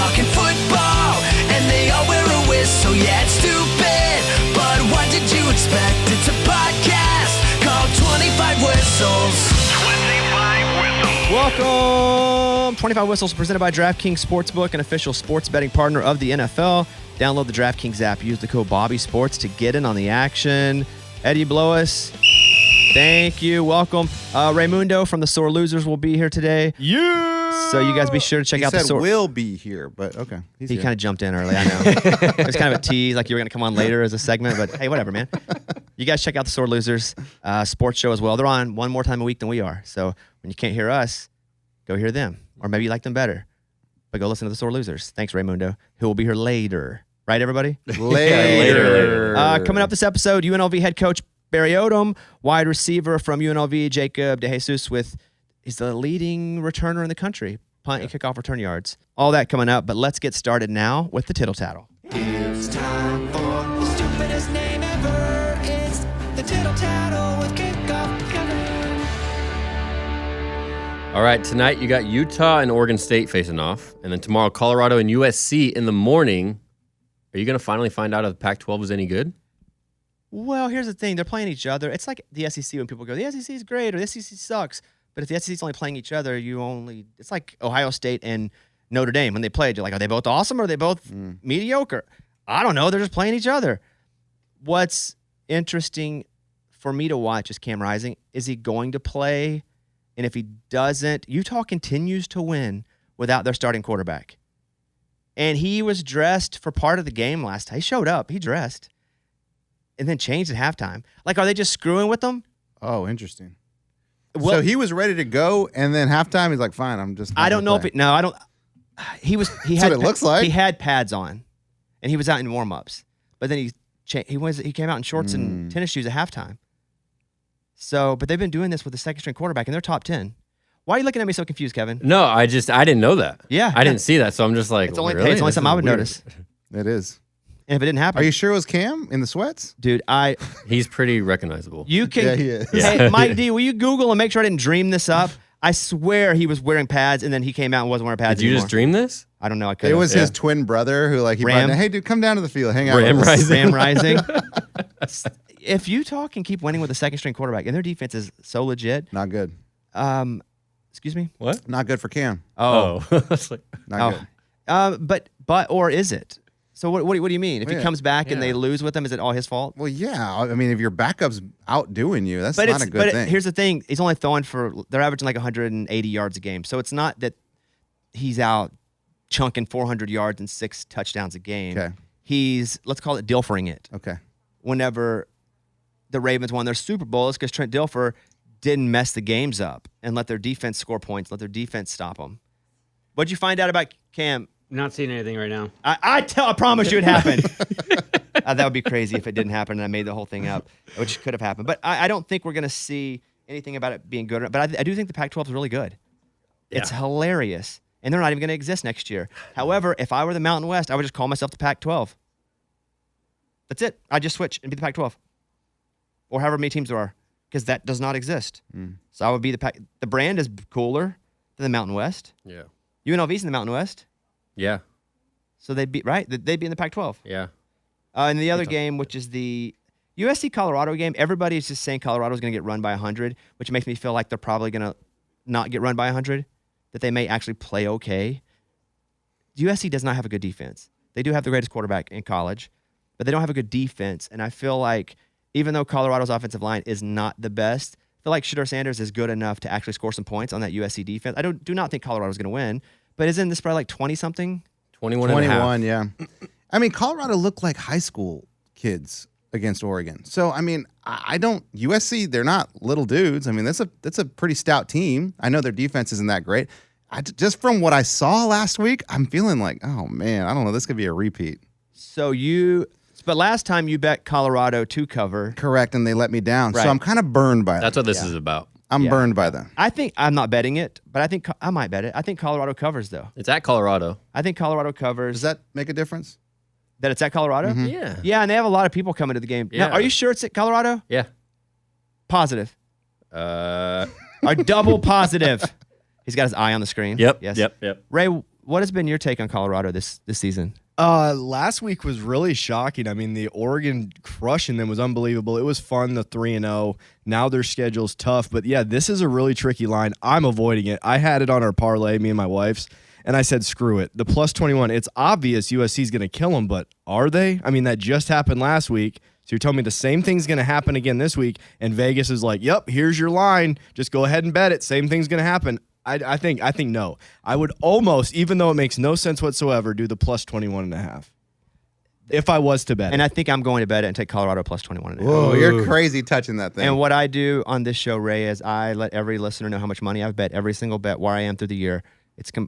talking football, and they all wear a whistle. Yeah, it's stupid, but what did you expect? It's a podcast called 25 Whistles. 25 Whistles. Welcome. 25 Whistles presented by DraftKings Sportsbook, an official sports betting partner of the NFL. Download the DraftKings app. Use the code BobbySports to get in on the action. Eddie Blois, thank you. Welcome. Raymundo from the Sore Losers will be here today. Yeah. So you guys be sure to check out the Sore. Will be here, but okay. He kind of jumped in early, I know. It was kind of a tease, like you were going to come on later as a segment, but hey, whatever, man. You guys check out the Sore Losers sports show as well. They're on one more time a week than we are. So when you can't hear us, go hear them. Or maybe you like them better. But go listen to the Sore Losers. Thanks, Raymundo, who will be here later. Right, everybody? Later. Coming up this episode, UNLV head coach Barry Odom, wide receiver from UNLV, Jacob DeJesus, he's the leading returner in the country, punt and kickoff return yards. All that coming up, but let's get started now with the Tittle Tattle. It's time for the stupidest name ever. It's the Tittle Tattle with Kickoff Kevin. All right, tonight you got Utah and Oregon State facing off, and then tomorrow Colorado and USC in the morning. Are you going to finally find out if the Pac-12 is any good? Well, here's the thing. They're playing each other. It's like the SEC when people go, the SEC is great or the SEC sucks. But if the SEC is only playing each other, it's like Ohio State and Notre Dame when they played. You're like, are they both awesome or are they both mediocre? I don't know. They're just playing each other. What's interesting for me to watch is Cam Rising. Is he going to play? And if he doesn't, Utah continues to win without their starting quarterback. And he was dressed for part of the game last time. He showed up. He dressed. And then changed at halftime. Like, are they just screwing with them? Oh, interesting. Well, so he was ready to go, and then halftime, he's like, fine, I'm just not I don't know play. I don't. He That's had what it looks like. He had pads on, and he was out in warm-ups. But then he came out in shorts and tennis shoes at halftime. So, but they've been doing this with the second-string quarterback, and they're top 10. Why are you looking at me so confused, Kevin? No, I didn't know that. Yeah. I didn't see that, so I'm just like, It's only really? something This I is would weird. notice. It is. And if it didn't happen, Are you sure it was Cam in the sweats? dude, He's pretty recognizable. you can. Yeah, he is. Hey, Mike D, will you Google and make sure I didn't dream this up? I swear he was wearing pads, and then he came out and wasn't wearing pads Did you anymore. just dream this? I don't know. I could. It was his twin brother who, like, he brought Ram. in, hey, dude, come down to the field, hang out Ram with us. Rising. Ram Rising. If Utah can keep winning with a second-string quarterback, and their defense is so legit, Not good. excuse me. What? Not good for Cam. Oh. It's like, Not good. But or is it? So what do you mean? If he Yeah. comes back and they lose with him, is it all his fault? Well, yeah. I mean, if your backup's outdoing you, that's But not a good thing. here's the thing: he's only throwing they're averaging like 180 yards a game. So it's not that he's out chunking 400 yards and 6 touchdowns a game. Okay. He's, let's call it Dilfering it. Okay. Whenever the Ravens won their Super Bowl, it's because Trent Dilfer didn't mess the games up and let their defense score points, let their defense stop them. What'd you find out about Cam? Not seeing anything right now. I promise you it happened. That would be crazy if it didn't happen and I made the whole thing up, which could have happened. But I don't think we're going to see anything about it being good. But I do think the Pac-12 is really good. It's hilarious. And they're not even going to exist next year. However, if I were the Mountain West, I would just call myself the Pac-12. That's it. I'd just switch and be the Pac-12. Or however many teams there are. Because that does not exist. So I would be the brand is cooler than the Mountain West. yeah. UNLV's in the Mountain West. Yeah. So they'd be, right? They'd be in the Pac-12. Yeah. And the other game, which is the USC-Colorado game, everybody is just saying Colorado's going to get run by 100, which makes me feel like they're probably going to not get run by 100, that they may actually play okay. USC does not have a good defense. They do have the greatest quarterback in college, but they don't have a good defense. And I feel like even though Colorado's offensive line is not the best, I feel like Shedeur Sanders is good enough to actually score some points on that USC defense. I do not think Colorado's going to win, but isn't this probably like 20-something? 21 and a half. 21, yeah. I mean, Colorado looked like high school kids against Oregon. So, I mean, I don't USC, they're not little dudes. I mean, that's a pretty stout team. I know their defense isn't that great. Just from what I saw last week, I'm feeling like, oh man, I don't know, this could be a repeat. But last time you bet Colorado to cover. Correct, and they let me down. Right. So I'm kind of burned by that. That's what this is about. I'm Yeah. burned by that. I think I'm not betting it, but I think I might bet it. I think Colorado covers, though. It's at Colorado. I think Colorado covers. Does that make a differance? That it's at Colorado? Yeah. Yeah, and they have a lot of people coming to the game. Yeah. Now, are you sure it's at Colorado? Yeah. Positive. Uh, Or double positive. He's got his eye on the screen. Yep. Yes. Yep. Ray, what has been your take on Colorado this season? Last week was really shocking. I mean, the Oregon crushing them was unbelievable. It was fun, the 3-0. Now their schedule's tough. But, yeah, this is a really tricky line. I'm avoiding it. I had it on our parlay, me and my wife's, and I said, screw it. The plus 21, it's obvious USC's going to kill them, but are they? I mean, that just happened last week. So you're telling me the same thing's going to happen again this week, and Vegas is like, yep, here's your line. Just go ahead and bet it. Same thing's going to happen. I think no. I would almost, even though it makes no sense whatsoever, do the plus 21.5. If I was to bet. And I think I'm going to bet it and take Colorado plus 21.5. Whoa, you're crazy touching that thing. And what I do on this show, Ray, is I let every listener know how much money I've bet, every single bet, where I am through the year.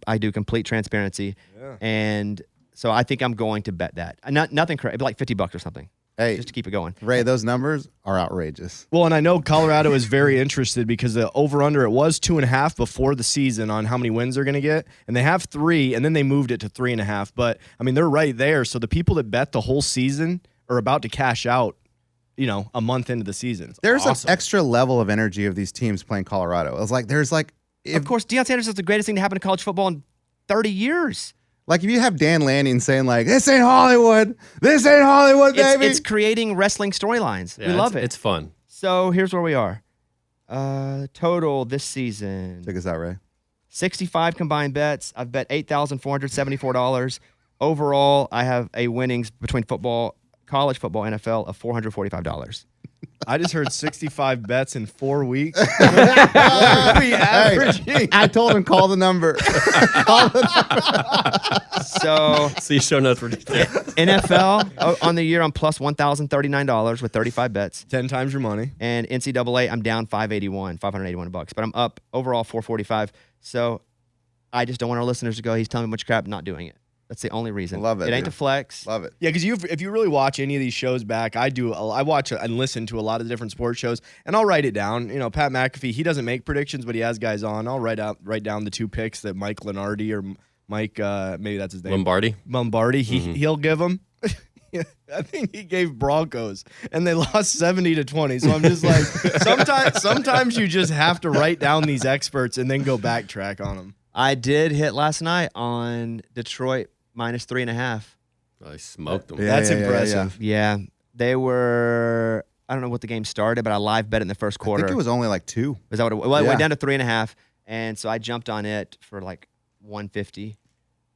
I do complete transparency. Yeah. And so I think I'm going to bet that. Nothing crazy, like $50 or something. Hey, just to keep it going. Ray, those numbers are outrageous. Well, and I know Colorado is very interested because the over-under, it was 2.5 before the season on how many wins they're going to get. And they have 3, and then they moved it to 3.5. But, I mean, they're right there. So the people that bet the whole season are about to cash out, a month into the season. There's an extra level of energy of these teams playing Colorado. It's like, of course, Deion Sanders is the greatest thing to happen to college football in 30 years. Like, if you have Dan Lanning saying, like, this ain't Hollywood. This ain't Hollywood, baby. It's creating wrestling storylines. Yeah, we love it. It's fun. So here's where we are. Total this season. Check us out, Ray. 65 combined bets. I've bet $8,474. Overall, I have a winnings between football, college football, NFL of $445. I just heard 65 bets in 4 weeks. What are we averaging? I told him, call the number. So See show notes for details. NFL on the year, I'm plus $1,039 with 35 bets. 10 times your money. And NCAA, I'm down $581 bucks, but I'm up overall $445. So I just don't want our listeners to go, he's telling me much crap, not doing it. That's the only reason. Love it. It ain't dude. the flex. Love it. Yeah, because if you really watch any of these shows back, I watch and listen to a lot of different sports shows, and I'll write it down. Pat McAfee, he doesn't make predictions, but he has guys on. I'll write down the 2 picks that Mike Lenardi or Mike, maybe that's his name. Lombardi. He'll give them. I think he gave Broncos, and they lost 70-20. So I'm just like, sometimes you just have to write down these experts and then go backtrack on them. I did hit last night on Detroit minus 3.5. I smoked them. That's impressive. Yeah, they were. I don't know what the game started, but I live bet it in the first quarter. I think it was only like 2. Is that what it was? Well, it went down to 3.5, and so I jumped on it for like 150,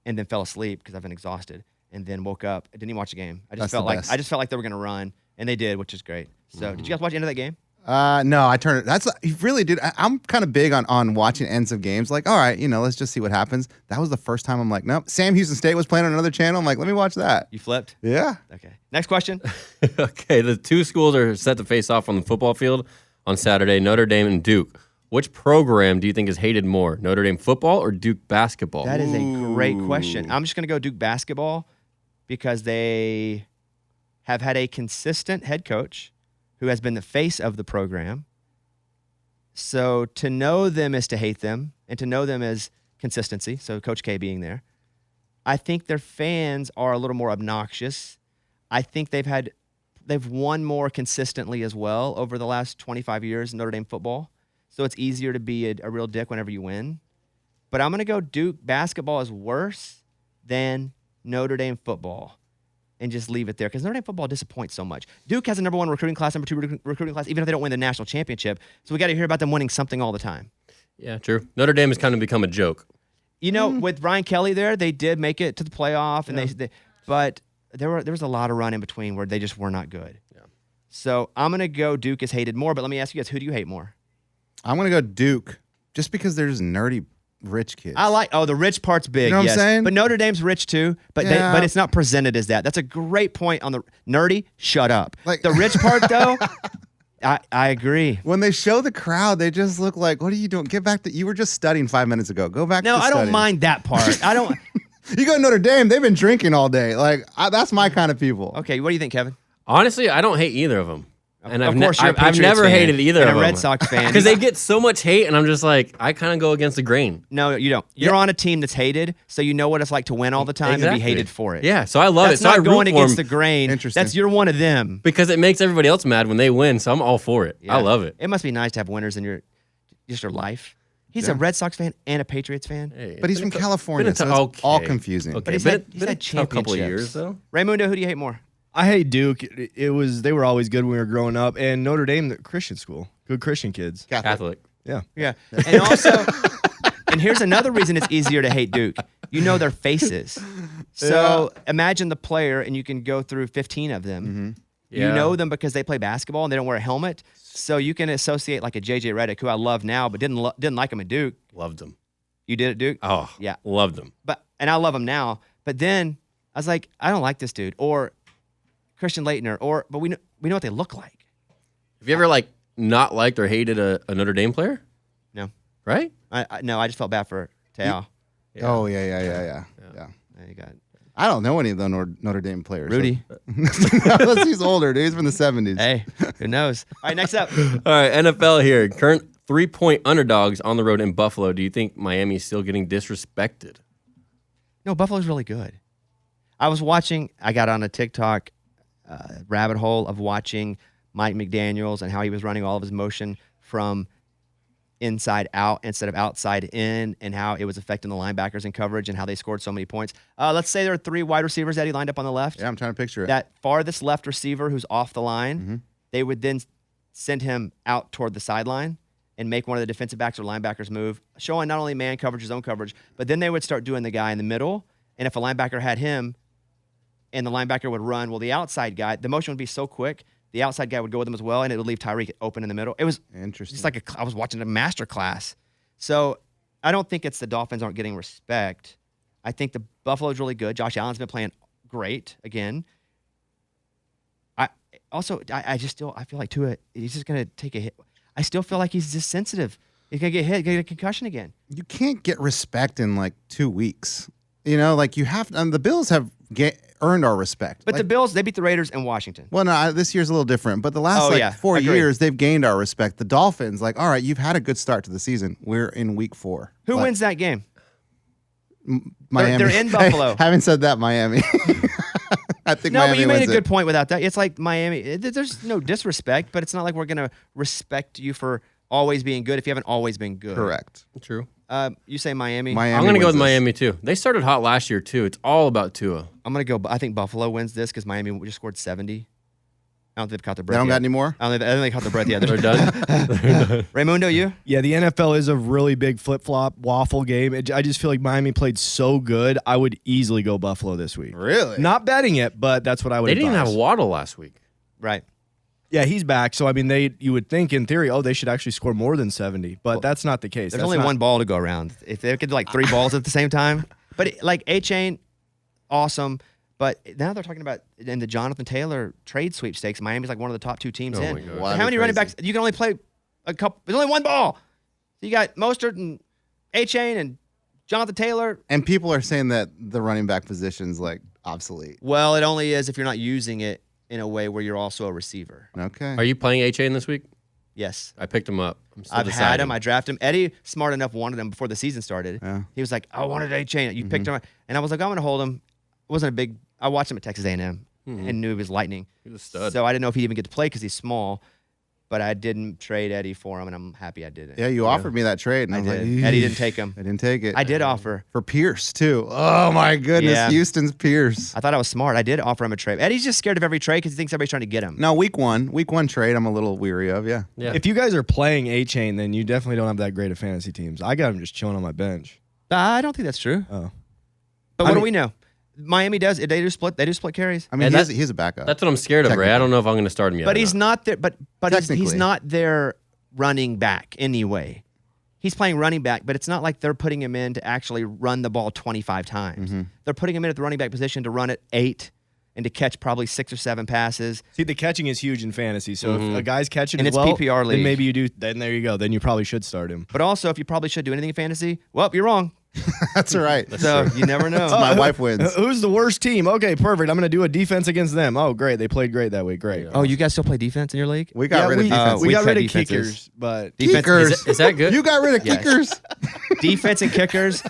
and then fell asleep because I've been exhausted, and then woke up. I didn't even watch the game. I just felt like they were gonna run, and they did, which is great. So, did you guys watch the end of that game? No, I turned it. That's really, dude. I'm kind of big on watching ends of games. Like, all right, let's just see what happens. That was the first time I'm like, nope. Sam Houston State was playing on another channel. I'm like, let me watch that. You flipped? Yeah. Okay. Next question. Okay, the 2 schools are set to face off on the football field on Saturday, Notre Dame and Duke. Which program do you think is hated more, Notre Dame football or Duke basketball? That is a great question. I'm just going to go Duke basketball because they have had a consistent head coach who has been the face of the program. So to know them is to hate them, and to know them is consistency, so Coach K being there. I think their fans are a little more obnoxious. I think they've won more consistently as well over the last 25 years in Notre Dame football. So it's easier to be a real dick whenever you win. But I'm going to go Duke basketball is worse than Notre Dame football. And just leave it there because Notre Dame football disappoints so much. Duke has a number 1 recruiting class, number 2 recruiting class, even if they don't win the national championship. So we got to hear about them winning something all the time. Yeah, true. Notre Dame has kind of become a joke. With Ryan Kelly there, they did make it to the playoff, and but there was a lot of run in between where they just were not good. Yeah. So I'm gonna go Duke is hated more. But let me ask you guys, who do you hate more? I'm gonna go Duke just because they're just nerdy rich kids. I like the rich part's big. You know what yes. I'm saying? But Notre Dame's rich too. But but it's not presented as that. That's a great point on the nerdy. Shut up. Like the rich part though. I agree. When they show the crowd, they just look like, what are you doing? Get back to, you were just studying 5 minutes ago. Go back to I studying. don't mind that part. I don't. You go to Notre Dame, they've been drinking all day. That's my kind of people. Okay, what do you think, Kevin? Honestly, I don't hate either of them. And Of course, you're a I've Patriots never fan hated either and of them. a Red Sox fan. Because they get so much hate, and I'm just like, I kind of go against the grain. No, you don't. You're on a team that's hated, so you know what it's like to win all the time and be Exactly. hated for it. Yeah, so I love That's it. So I not root going for against them the grain. Interesting. You're one of them. because it makes everybody else mad when they win, so I'm all for it. Yeah. I love it. It must be nice to have winners in your life. He's a Red Sox fan and a Patriots fan. Hey, But he's from California, so it's all confusing. Okay, But he's been had- a- he's been had a tough couple of championships. years though. Raymundo, who do you hate more? I hate Duke. They were always good when we were growing up, and Notre Dame, the Christian school, good Christian kids. Catholic. Yeah. Yeah. And also, and here's another reason it's easier to hate Duke. You know their faces. So imagine the player, and you can go through 15 of them. You Yeah. know them because they play basketball and they don't wear a helmet. So you can associate like a JJ Redick, who I love now, but didn't like him at Duke. Loved him. You did at Duke? Oh, Yeah. loved him. And I love him now. But then I was like, I don't like this dude. Or Christian Laettner. But we know what they look like. Have you ever like not liked or hated a Notre Dame player? No. Right? No, I just felt bad for Tao. Oh, yeah. You got I don't know any of the Notre Dame players. Rudy. Unless he's older, dude. He's from the 70s. Hey, who knows? All right, next up. All right, NFL here. Current 3-point underdogs on the road in Buffalo. Do you think Miami's still getting disrespected? No, Buffalo's really good. I got on a TikTok rabbit hole of watching Mike McDaniels and how he was running all of his motion from inside out instead of outside in, and how it was affecting the linebackers in coverage and how they scored so many points. Let's say there are 3 wide receivers that he lined up on the left. Yeah, I'm trying to picture it. That farthest left receiver who's off the line, they would then send him out toward the sideline and make one of the defensive backs or linebackers move, showing not only man coverage, his own coverage, but then they would start doing the guy in the middle. And if a linebacker had him and the linebacker would run, well, the outside guy, the motion would be so quick, the outside guy would go with him as well, and it would leave Tyreek open in the middle. It was Interesting. just like I was watching a master class. So I don't think it's the Dolphins aren't getting respect. I think the Buffalo's really good. Josh Allen's been playing great again. I feel like Tua, he's just going to take a hit. I still feel like he's just sensitive. He's going to get hit, get a concussion again. You can't get respect in like 2 weeks. You know, like you have, and the Bills have earned our respect. But like, the Bills, they beat the Raiders in Washington. well, no, this year's a little different. But the last 4 agreed. years, they've gained our respect. The Dolphins, like, all right, you've had a good start to the season. We're in week 4. Who Like, wins that game? Miami. They're in Buffalo. Having said that, Miami. I think No, Miami but you made wins a good it. point without that. It's like Miami. There's no disrespect, but it's not like we're going to respect you for always being good if you haven't always been good. Correct. True. You say Miami. Miami I'm going to go wins with this. Miami too. They started hot last year too. It's all about Tua. I'm going to go. I think Buffalo wins this because Miami just scored 70. I don't think they've caught their breath They don't yet. got any more? I don't think they caught their breath yet. They're done. Raymundo, you? Yeah, the NFL is a really big flip-flop waffle game. I just feel like Miami played so good. I would easily go Buffalo this week. Really? Not betting it, but that's what I would They didn't even advise. have Waddle last week. Right. Yeah, he's back. So, I mean, you would think in theory, they should actually score more than 70, but that's not the case. There's That's only not- one ball to go around. If they could do like 3 balls at the same time. But like A-Chain, awesome. But now they're talking about in the Jonathan Taylor trade sweepstakes, Miami's like one of the top 2 teams Oh in. my God. Well, How that'd many be running crazy. backs? You can only play a couple. There's only one ball. So you got Mostert and A-Chain and Jonathan Taylor. And people are saying that the running back position's like obsolete. Well, it only is if you're not using it in a way where you're also a receiver. Okay. Are you playing A-Chain this week? Yes. I picked him up. I'm still I've had deciding. him. I drafted him. Eddie, smart enough, wanted him before the season started. Yeah. He was like, I wanted A-Chain. You picked him. And I was like, I'm going to hold him. It wasn't a big – I watched him at Texas A&M and knew he was lightning. He's a stud. So I didn't know if he'd even get to play because he's small. But I didn't trade Eddie for him, and I'm happy I didn't. Yeah, you offered me that trade, and I I was did. like, Eddie didn't "Eesh." take him. I didn't take it. I did offer. For Pierce too. Oh my goodness, Yeah. Houston's Pierce. I thought I was smart. I did offer him a trade. Eddie's just scared of every trade because he thinks everybody's trying to get him. No, week one trade. I'm a little weary of. Yeah. yeah. If you guys are playing A-Chain, then you definitely don't have that great of fantasy teams. I got him just chilling on my bench. I don't think that's true. Oh. But I what do mean- we know? Miami does. They do split carries. I mean, And he's a backup. That's what I'm scared of, Ray. I don't know if I'm going to start him yet. But or he's not there. But he's Technically. not their running back anyway. He's playing running back, but it's not like they're putting him in to actually run the ball 25 times. They're putting him in at the running back position to run it 8 and to catch probably 6 or 7 passes. See, the catching is huge in fantasy. So if a guy's catching And as it's well, PPR league. then maybe you do. Then there you go. Then you probably should start him. But also, if you probably should do anything in fantasy, well, you're wrong. That's all right. So you never know. My wife wins. Who's the worst team? Okay, perfect. I'm going to do a defense against them. Oh, great. They played great that week. Great. Oh, you guys still play defense in your league? We got rid of defense. we got cut rid of defenses. kickers, but Defense Kickers. Is that good? You got rid of Yes. kickers. defense and kickers.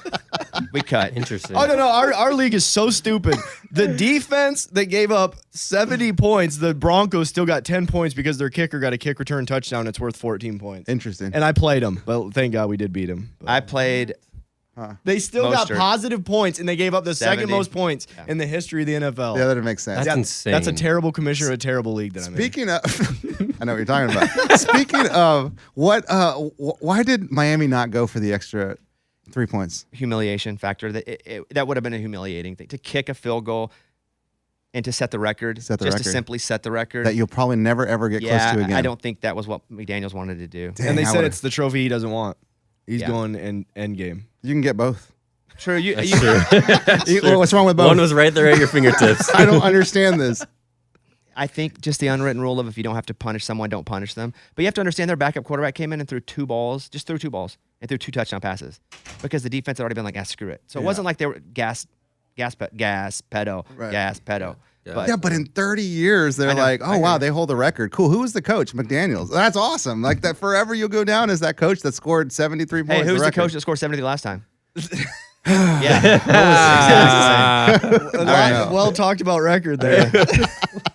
We cut. Interesting. Oh, no. Our league is so stupid. The defense that gave up 70 points, the Broncos still got 10 points because their kicker got a kick return touchdown. It's worth 14 points. Interesting. And I played them, but thank God we did beat them. I played. They still got Mostert. positive points, and they gave up the 70. second most points in the history of the NFL. Yeah, that makes sense. That's insane. That's a terrible commissioner of a terrible league that I'm in. Speaking of, I know what you're talking about. Speaking of, why did Miami not go for the extra 3 points? Humiliation factor. That would have been a humiliating thing to kick a field goal and to set the record. To simply set the record. That you'll probably never ever get close to again. I don't think that was what McDaniels wanted to do. Dang, And they I said would've- it's the trophy he doesn't want. He's Yeah. going in end game. You can get both. True. That's true. What's wrong with both? One was right there at your fingertips. I don't understand this. I think just the unwritten rule of if you don't have to punish someone, don't punish them. But you have to understand their backup quarterback came in and threw two balls, and threw two touchdown passes because the defense had already been like, screw it. So it wasn't like they were gas pedo. Yeah, but in 30 years, they're I know, like, I oh, wow, agree. they hold the record. Cool. Who was the coach? McDaniels. That's awesome. Like that forever you'll go down as that coach that scored 73 points. Hey, who's the record. coach that scored 73 last time? Yeah. All right. Well talked about record there.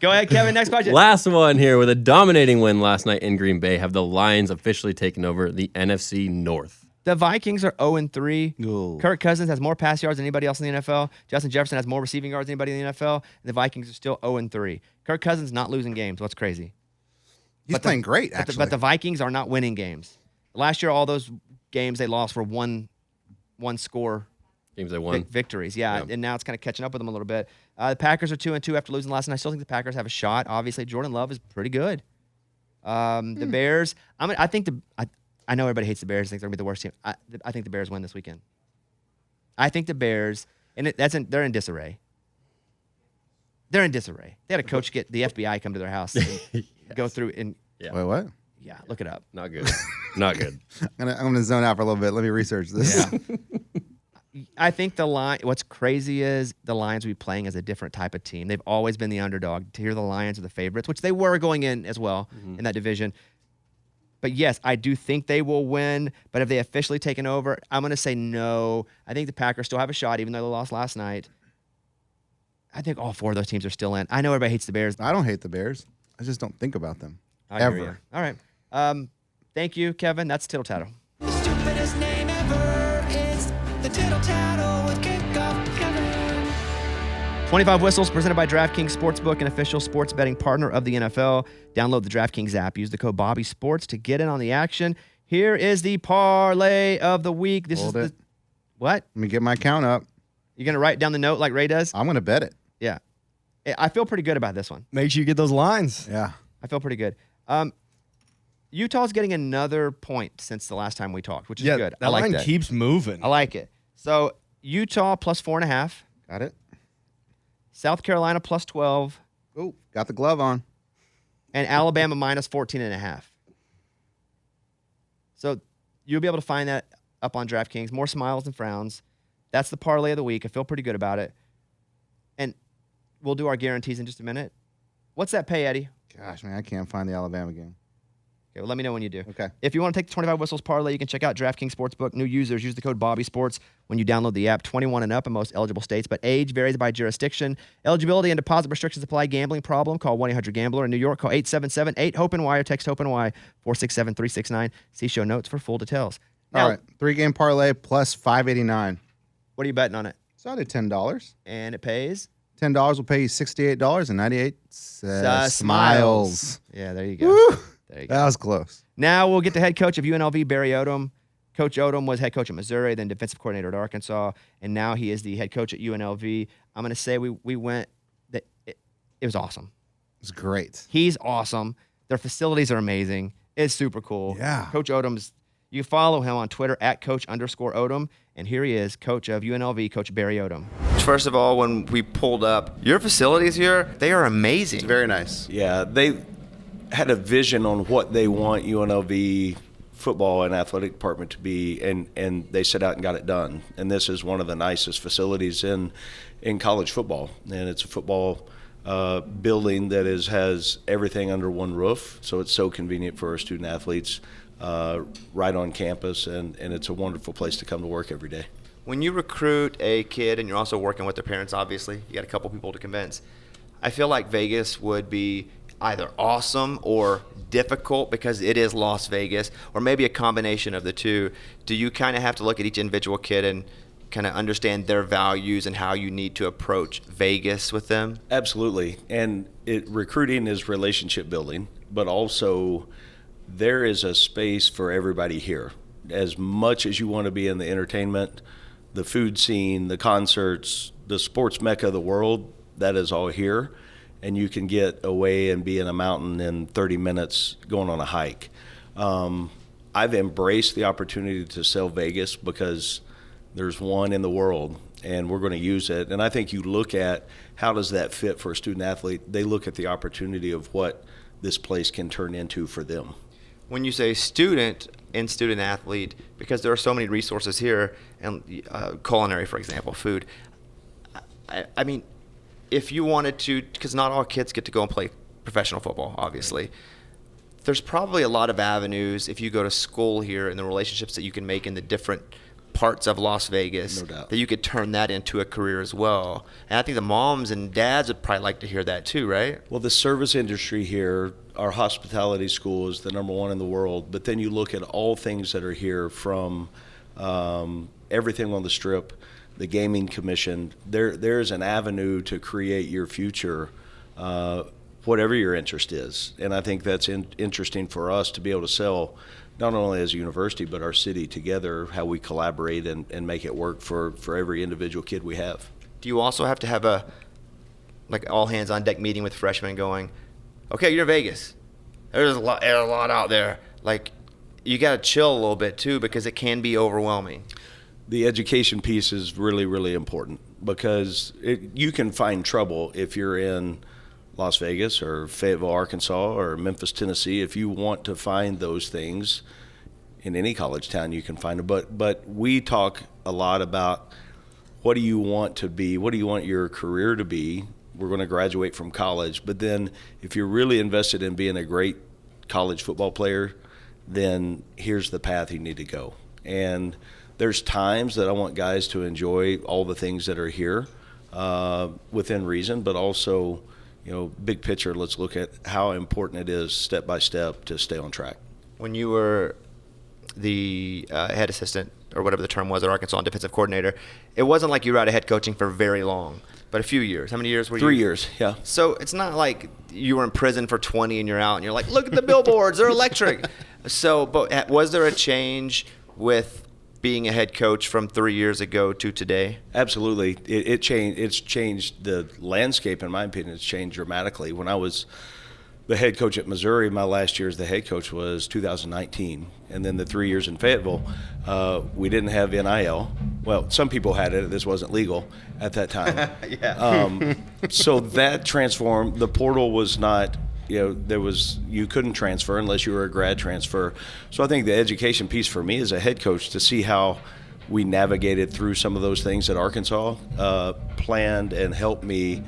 Go ahead, Kevin. Next question. Last one here with a dominating win last night in Green Bay. Have the Lions officially taken over the NFC North? The Vikings are 0-3. Ooh. Kirk Cousins has more pass yards than anybody else in the NFL. Justin Jefferson has more receiving yards than anybody in the NFL. The Vikings are still 0-3. Kirk Cousins not losing games. What's crazy? He's playing great, actually. But the Vikings are not winning games. Last year, all those games they lost were one score Games they won. victories. Yeah, and now it's kind of catching up with them a little bit. The Packers are 2-2 after losing last night. I still think the Packers have a shot. Obviously, Jordan Love is pretty good. The Bears. I know everybody hates the Bears. Think they're gonna be the worst team. I think the Bears win this weekend. I think the Bears, and they're in disarray. They're in disarray. They had a coach get the FBI come to their house and go through and Wait, what? yeah, look it up. Not good. Not good. I'm gonna zone out for a little bit. Let me research this. Yeah. I think what's crazy is the Lions will be playing as a different type of team. They've always been the underdog. To hear the Lions are the favorites, which they were going in as well in that division. But yes, I do think they will win. But have they officially taken over? I'm going to say no. I think the Packers still have a shot, even though they lost last night. I think all four of those teams are still in. I know everybody hates the Bears. I don't hate the Bears. I just don't think about them. I hear ever. you. All right. Thank you, Kevin. That's Tittle Tattle. The stupidest name ever is the Tittle Tattle with Kickoff Kevin. 25 Whistles presented by DraftKings Sportsbook, an official sports betting partner of the NFL. Download the DraftKings app. Use the code BobbySports to get in on the action. Here is the parlay of the week. Hold it. What? Let me get my count up. You're going to write down the note like Ray does? I'm gonna bet it. Yeah. I feel pretty good about this one. Make sure you get those lines. Yeah. I feel pretty good. Utah's getting another point since the last time we talked, which is Yeah, good. that I like line that. keeps moving. I like it. So Utah plus 4.5. Got it. South Carolina plus 12. Oh, got the glove on. And Alabama minus 14.5. So you'll be able to find that up on DraftKings. More smiles than frowns. That's the parlay of the week. I feel pretty good about it. And we'll do our guarantees in just a minute. What's that pay, Eddie? Gosh, man, I can't find the Alabama game. Okay, well, let me know when you do. Okay. If you want to take the 25 Whistles parlay, you can check out DraftKings Sportsbook. New users use the code BobbySports when you download the app. 21 and up in most eligible states, but age varies by jurisdiction. Eligibility and deposit restrictions apply. Gambling problem? Call 1-800-GAMBLER. In New York, call 877-8-HOPE-NY or text HOPE-NY 467-369. See show notes for full details. Now, All right. 3-game parlay plus 589. what are you betting on it? So I did $10. And it pays? $10 will pay you $68.98. Smiles. Yeah, there you go. Woo! There you go. That was close. Now we'll get the head coach of UNLV, Barry Odom. Coach Odom was head coach at Missouri, then defensive coordinator at Arkansas, and now he is the head coach at UNLV. I'm going to say we went. It was awesome. It was great. He's awesome. Their facilities are amazing. It's super cool. Yeah. Coach Odom's. You follow him on Twitter at Coach_Odom, and here he is, coach of UNLV, Coach Barry Odom. First of all, when we pulled up, your facilities here, they are amazing. Very nice. Yeah, they had a vision on what they want UNLV football and athletic department to be, and they set out and got it done. And this is one of the nicest facilities in college football, and it's a football building that has everything under one roof, so it's so convenient for our student athletes right on campus, and it's a wonderful place to come to work every day. When you recruit a kid and you're also working with their parents, obviously, you got a couple people to convince. I feel like Vegas would be either awesome or difficult because it is Las Vegas, or maybe a combination of the two. Do you kind of have to look at each individual kid and kind of understand their values and how you need to approach Vegas with them? Absolutely. And recruiting is relationship building, but also there is a space for everybody here. As much as you want to be in the entertainment, the food scene, the concerts, the sports mecca of the world, that is all here. And you can get away and be in a mountain in 30 minutes going on a hike. I've embraced the opportunity to sell Vegas because there's one in the world, and we're going to use it. And I think you look at how does that fit for a student athlete. They look at the opportunity of what this place can turn into for them. When you say student and student athlete, because there are so many resources here, and culinary, for example, food. I mean, if you wanted to, because not all kids get to go and play professional football, obviously. There's probably a lot of avenues if you go to school here and the relationships that you can make in the different parts of Las Vegas, No doubt. that you could turn that into a career as well. And I think the moms and dads would probably like to hear that too, right? Well, the service industry here, our hospitality school is the number one in the world, but then you look at all things that are here from everything on the Strip, the gaming commission. There's an avenue to create your future, whatever your interest is. And I think that's interesting for us to be able to sell not only as a university, but our city together, how we collaborate and make it work for every individual kid we have. Do you also have to have a all hands on deck meeting with freshmen going, okay, you're in Vegas. There's a lot out there. Like, you got to chill a little bit too, because it can be overwhelming. The education piece is really, really important because you can find trouble if you're in Las Vegas or Fayetteville, Arkansas, or Memphis, Tennessee. If you want to find those things in any college town, you can find them. But we talk a lot about what do you want to be? What do you want your career to be? We're going to graduate from college. But then if you're really invested in being a great college football player, then here's the path you need to go. And there's times that I want guys to enjoy all the things that are here within reason, but also, big picture, let's look at how important it is step by step to stay on track. When you were the head assistant, or whatever the term was, at Arkansas, and defensive coordinator, it wasn't like you were out of head coaching for very long, but a few years. How many years were you? 3 years, yeah. So it's not like you were in prison for 20 and you're out and you're like, look at the billboards, they're electric. So, but was there a change with being a head coach from 3 years ago to today? Absolutely. It changed. It's changed the landscape, in my opinion. It's changed dramatically. When I was the head coach at Missouri, my last year as the head coach was 2019. And then the 3 years in Fayetteville, we didn't have NIL. Well, some people had it. This wasn't legal at that time. Yeah. So that transformed. The portal was not, you couldn't transfer unless you were a grad transfer. So I think the education piece for me as a head coach, to see how we navigated through some of those things at Arkansas, planned and helped me,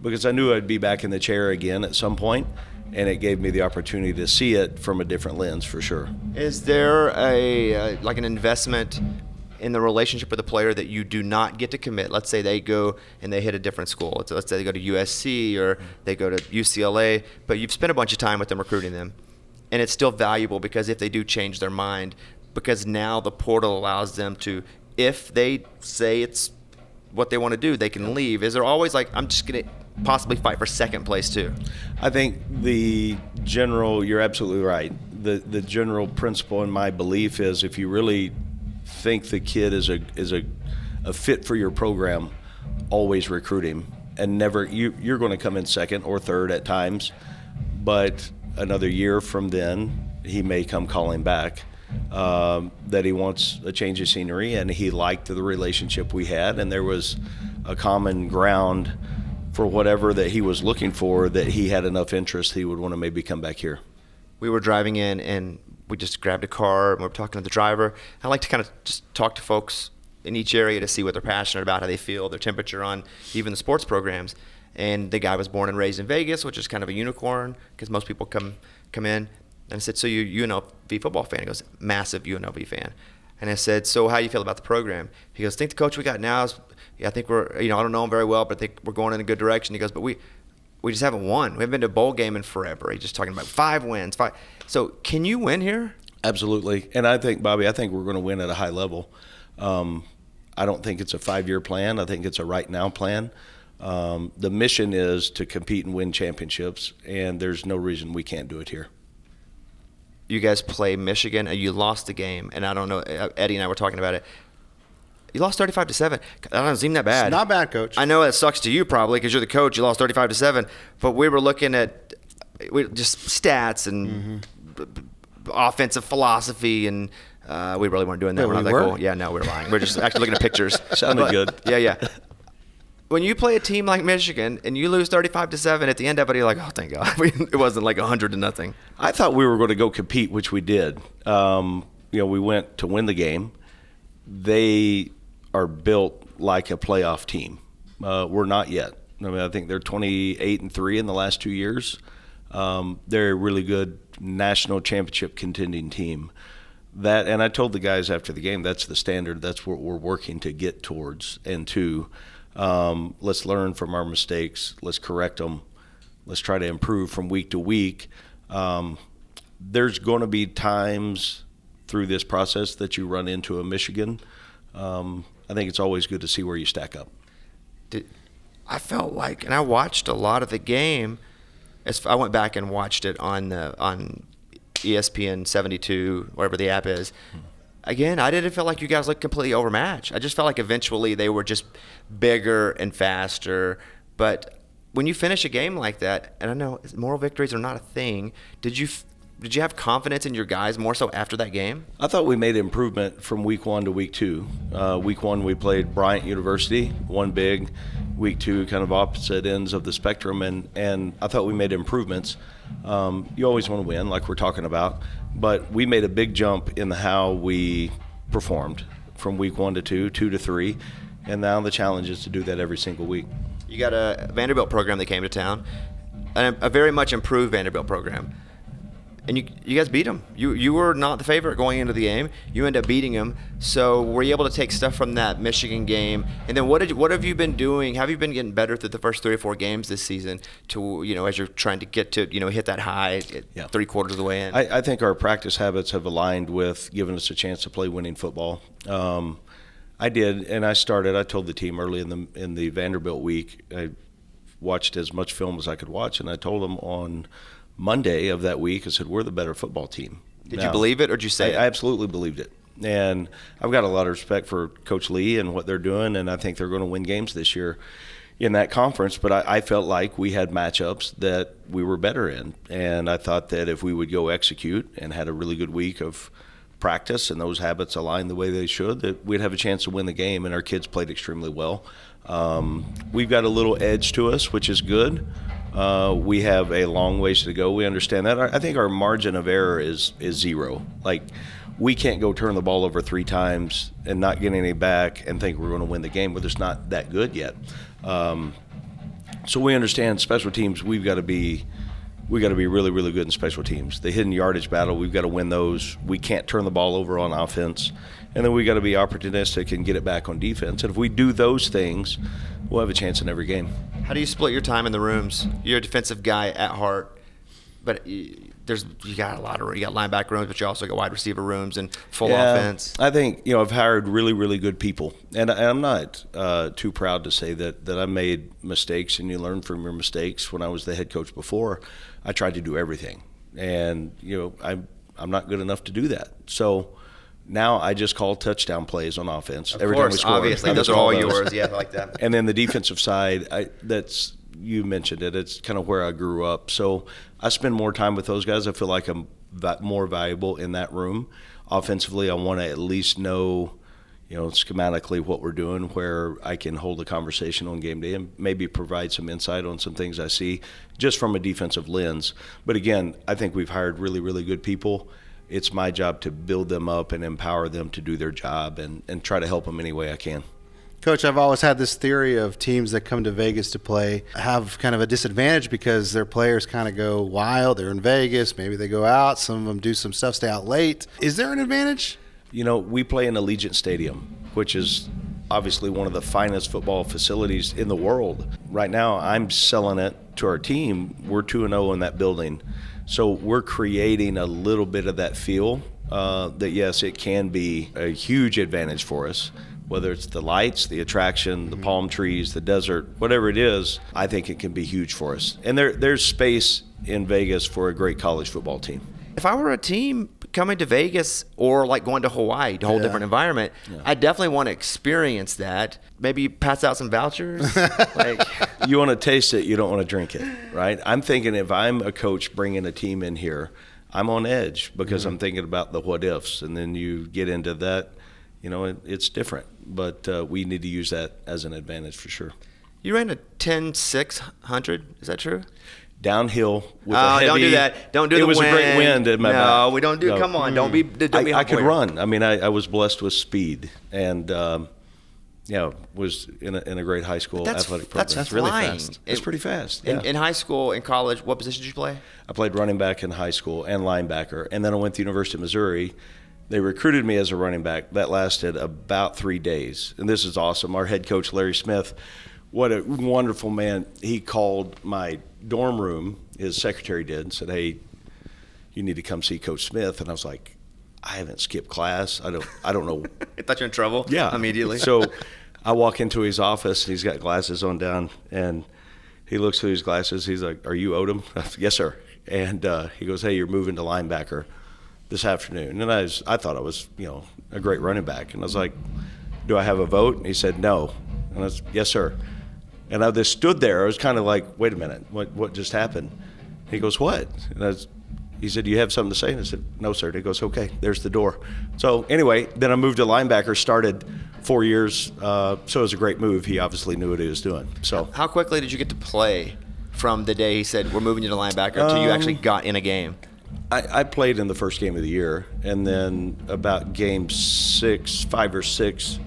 because I knew I'd be back in the chair again at some point, and it gave me the opportunity to see it from a different lens for sure. Is there an investment in the relationship with a player that you do not get to commit? Let's say they go and they hit a different school. Let's say they go to USC or they go to UCLA, but you've spent a bunch of time with them recruiting them, and it's still valuable because if they do change their mind, because now the portal allows them to, if they say it's what they want to do, they can leave. Is there always I'm just going to possibly fight for second place too? I think you're absolutely right. The general principle in my belief is, if you really think the kid is a fit for your program, always recruit him, and never you're going to come in second or third at times, but another year from then he may come calling back that he wants a change of scenery, and he liked the relationship we had, and there was a common ground for whatever that he was looking for, that he had enough interest he would want to maybe come back here. We were driving in and we just grabbed a car and we were talking to the driver. I like to kind of just talk to folks in each area to see what they're passionate about, how they feel, their temperature on even the sports programs. And the guy was born and raised in Vegas, which is kind of a unicorn because most people come in. And I said, so you UNLV football fan? He goes, massive UNLV fan. And I said, so how do you feel about the program? He goes, I think the coach we got now is, I think we're, I don't know him very well, but I think we're going in a good direction. He goes, but we just haven't won. We haven't been to a bowl game in forever. He's just talking about 5 wins. So can you win here? Absolutely. And I think, Bobby, we're going to win at a high level. I don't think it's a 5-year plan. I think it's a right now plan. The mission is to compete and win championships, and there's no reason we can't do it here. You guys play Michigan, and you lost the game, and I don't know, Eddie and I were talking about it. You lost 35-7. That doesn't seem that bad. It's not bad, Coach. I know it sucks to you probably because you're the coach. You lost 35-7, but we were looking at just stats and offensive philosophy, and we really weren't doing that. We're not that cool. Yeah, no, we were lying. We're just actually looking at pictures. Sounded good. Yeah. When you play a team like Michigan and you lose 35-7, at the end of it, you're like, oh, thank God. It wasn't like 100-0. I thought we were going to go compete, which we did. We went to win the game. They are built like a playoff team. We're not yet. I think they're 28-3 in the last 2 years. They're a really good national championship contending team. And I told the guys after the game, that's the standard. That's what we're working to get towards and to. Let's learn from our mistakes. Let's correct them. Let's try to improve from week to week. There's going to be times through this process that you run into a Michigan. I think it's always good to see where you stack up. I felt like, and I watched a lot of the game. I went back and watched it on ESPN 72, whatever the app is. Again, I didn't feel like you guys looked completely overmatched. I just felt like eventually they were just bigger and faster. But when you finish a game like that, and I know moral victories are not a thing, did you have confidence in your guys more so after that game? I thought we made improvement from week 1 to week 2. Week 1 we played Bryant University, won big. Week 2 kind of opposite ends of the spectrum, and I thought we made improvements. You always want to win, like we're talking about, but we made a big jump in how we performed from week 1 to 2, 2 to 3, and now the challenge is to do that every single week. You got a Vanderbilt program that came to town, and a very much improved Vanderbilt program. And you guys beat them. You were not the favorite going into the game. You end up beating them. So were you able to take stuff from that Michigan game? And then what have you been doing? Have you been getting better through the first 3 or 4 games this season to, as you're trying to get to, hit that high at 3/4 of the way in? I think our practice habits have aligned with giving us a chance to play winning football. I did, and I told the team early in the Vanderbilt week, I watched as much film as I could watch, and I told them on Monday of that week, I said, we're the better football team. Did you believe it, or did you say it? I absolutely believed it. And I've got a lot of respect for Coach Lee and what they're doing, and I think they're going to win games this year in that conference. But I felt like we had matchups that we were better in. And I thought that if we would go execute and had a really good week of practice and those habits aligned the way they should, that we'd have a chance to win the game, and our kids played extremely well. We've got a little edge to us, which is good. We have a long ways to go. We understand that. I think our margin of error is 0. Like, we can't go turn the ball over 3 times and not get any back and think we're going to win the game. We're just not that good yet. So we understand special teams. We got to be really, really good in special teams. The hidden yardage battle, we've got to win those. We can't turn the ball over on offense. And then we got to be opportunistic and get it back on defense. And if we do those things, we'll have a chance in every game. How do you split your time in the rooms? You're a defensive guy at heart, but you got a lot of you got linebacker rooms, but you also got wide receiver rooms and full offense. I think I've hired really, really good people, and I'm not too proud to say that I made mistakes, and you learn from your mistakes. When I was the head coach before, I tried to do everything, and I'm not good enough to do that. So now I just call touchdown plays on offense. Of course, obviously, those are all yours. Yeah, I like that. And then the defensive side, you mentioned it. It's kind of where I grew up. So I spend more time with those guys. I feel like I'm more valuable in that room. Offensively, I want to at least know, schematically what we're doing, where I can hold a conversation on game day and maybe provide some insight on some things I see just from a defensive lens. But again, I think we've hired really, really good people. It's my job to build them up and empower them to do their job and try to help them any way I can. Coach, I've always had this theory of teams that come to Vegas to play have kind of a disadvantage because their players kind of go wild. They're in Vegas. Maybe they go out. Some of them do some stuff, stay out late. Is there an advantage? You know, we play in Allegiant Stadium, which is obviously one of the finest football facilities in the world. Right now, I'm selling it to our team. We're 2-0 in that building. So we're creating a little bit of that feel that, yes, it can be a huge advantage for us. Whether it's the lights, the attraction, the palm trees, the desert, whatever it is, I think it can be huge for us. And there's space in Vegas for a great college football team. If I were a team coming to Vegas or like going to Hawaii, a whole different environment, I definitely want to experience that. Maybe pass out some vouchers. Like, you want to taste it, you don't want to drink it, right? I'm thinking if I'm a coach bringing a team in here, I'm on edge because I'm thinking about the what ifs, and then you get into that, you know, it's different. But we need to use that as an advantage for sure. you ran a 10.600. Is that true? Downhill with a heavy, don't do that. Don't do the wind. It was a great wind in my back. No, we don't do. No. Come on, don't be. I could run. I mean, I was blessed with speed, and was in a great high school athletic program. That's really flying. fast. It's pretty fast. Yeah. In high school, in college, what position did you play? I played running back in high school and linebacker, and then I went to University of Missouri. They recruited me as a running back. That lasted about 3 days, and this is awesome. Our head coach, Larry Smith, what a wonderful man. He called my dorm room, his secretary did, and said, "Hey, you need to come see Coach Smith." And I was like, "I haven't skipped class. I don't know." I thought you're in trouble. Yeah, immediately. So I walk into his office, and he's got glasses on down, and he looks through his glasses. He's like, "Are you Odom?" I said, "Yes, sir." And he goes, "Hey, you're moving to linebacker this afternoon." And I thought I was, a great running back. And I was like, "Do I have a vote?" And he said, "No." And I was, "Yes, sir." And I just stood there. I was kind of like, "Wait a minute, what just happened?" He goes, "What?" And he said, "Do you have something to say?" And I said, "No, sir." And he goes, "Okay, there's the door." So anyway, then I moved to linebacker, started 4 years. So it was a great move. He obviously knew what he was doing. So how quickly did you get to play from the day he said, "We're moving you to linebacker," until you actually got in a game? I played in the first game of the year, and then about game 5 or 6,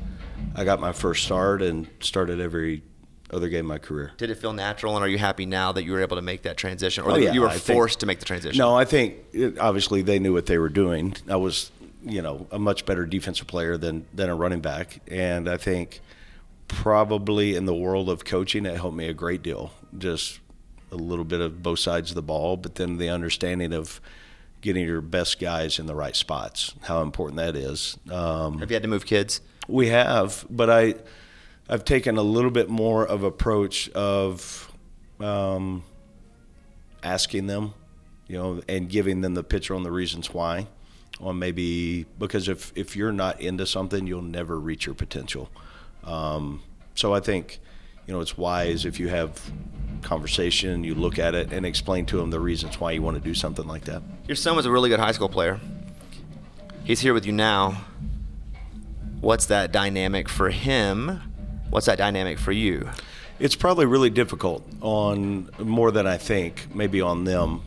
I got my first start and started every other game of my career. Did it feel natural, and are you happy now that you were able to make that transition, or Oh, that yeah, you were I think- forced to make the transition? No, I think obviously they knew what they were doing. I was, a much better defensive player than a running back, and I think probably in the world of coaching, it helped me a great deal. Just a little bit of both sides of the ball, but then the understanding of getting your best guys in the right spots, how important that is. Have you had to move kids? We have, but I've taken a little bit more of approach of asking them, and giving them the picture on the reasons why. Or maybe because if you're not into something, you'll never reach your potential. So I think, it's wise if you have conversation, you look at it and explain to them the reasons why you want to do something like that. Your son was a really good high school player. He's here with you now. What's that dynamic for him? What's that dynamic for you? It's probably really difficult on more than I think, maybe on them.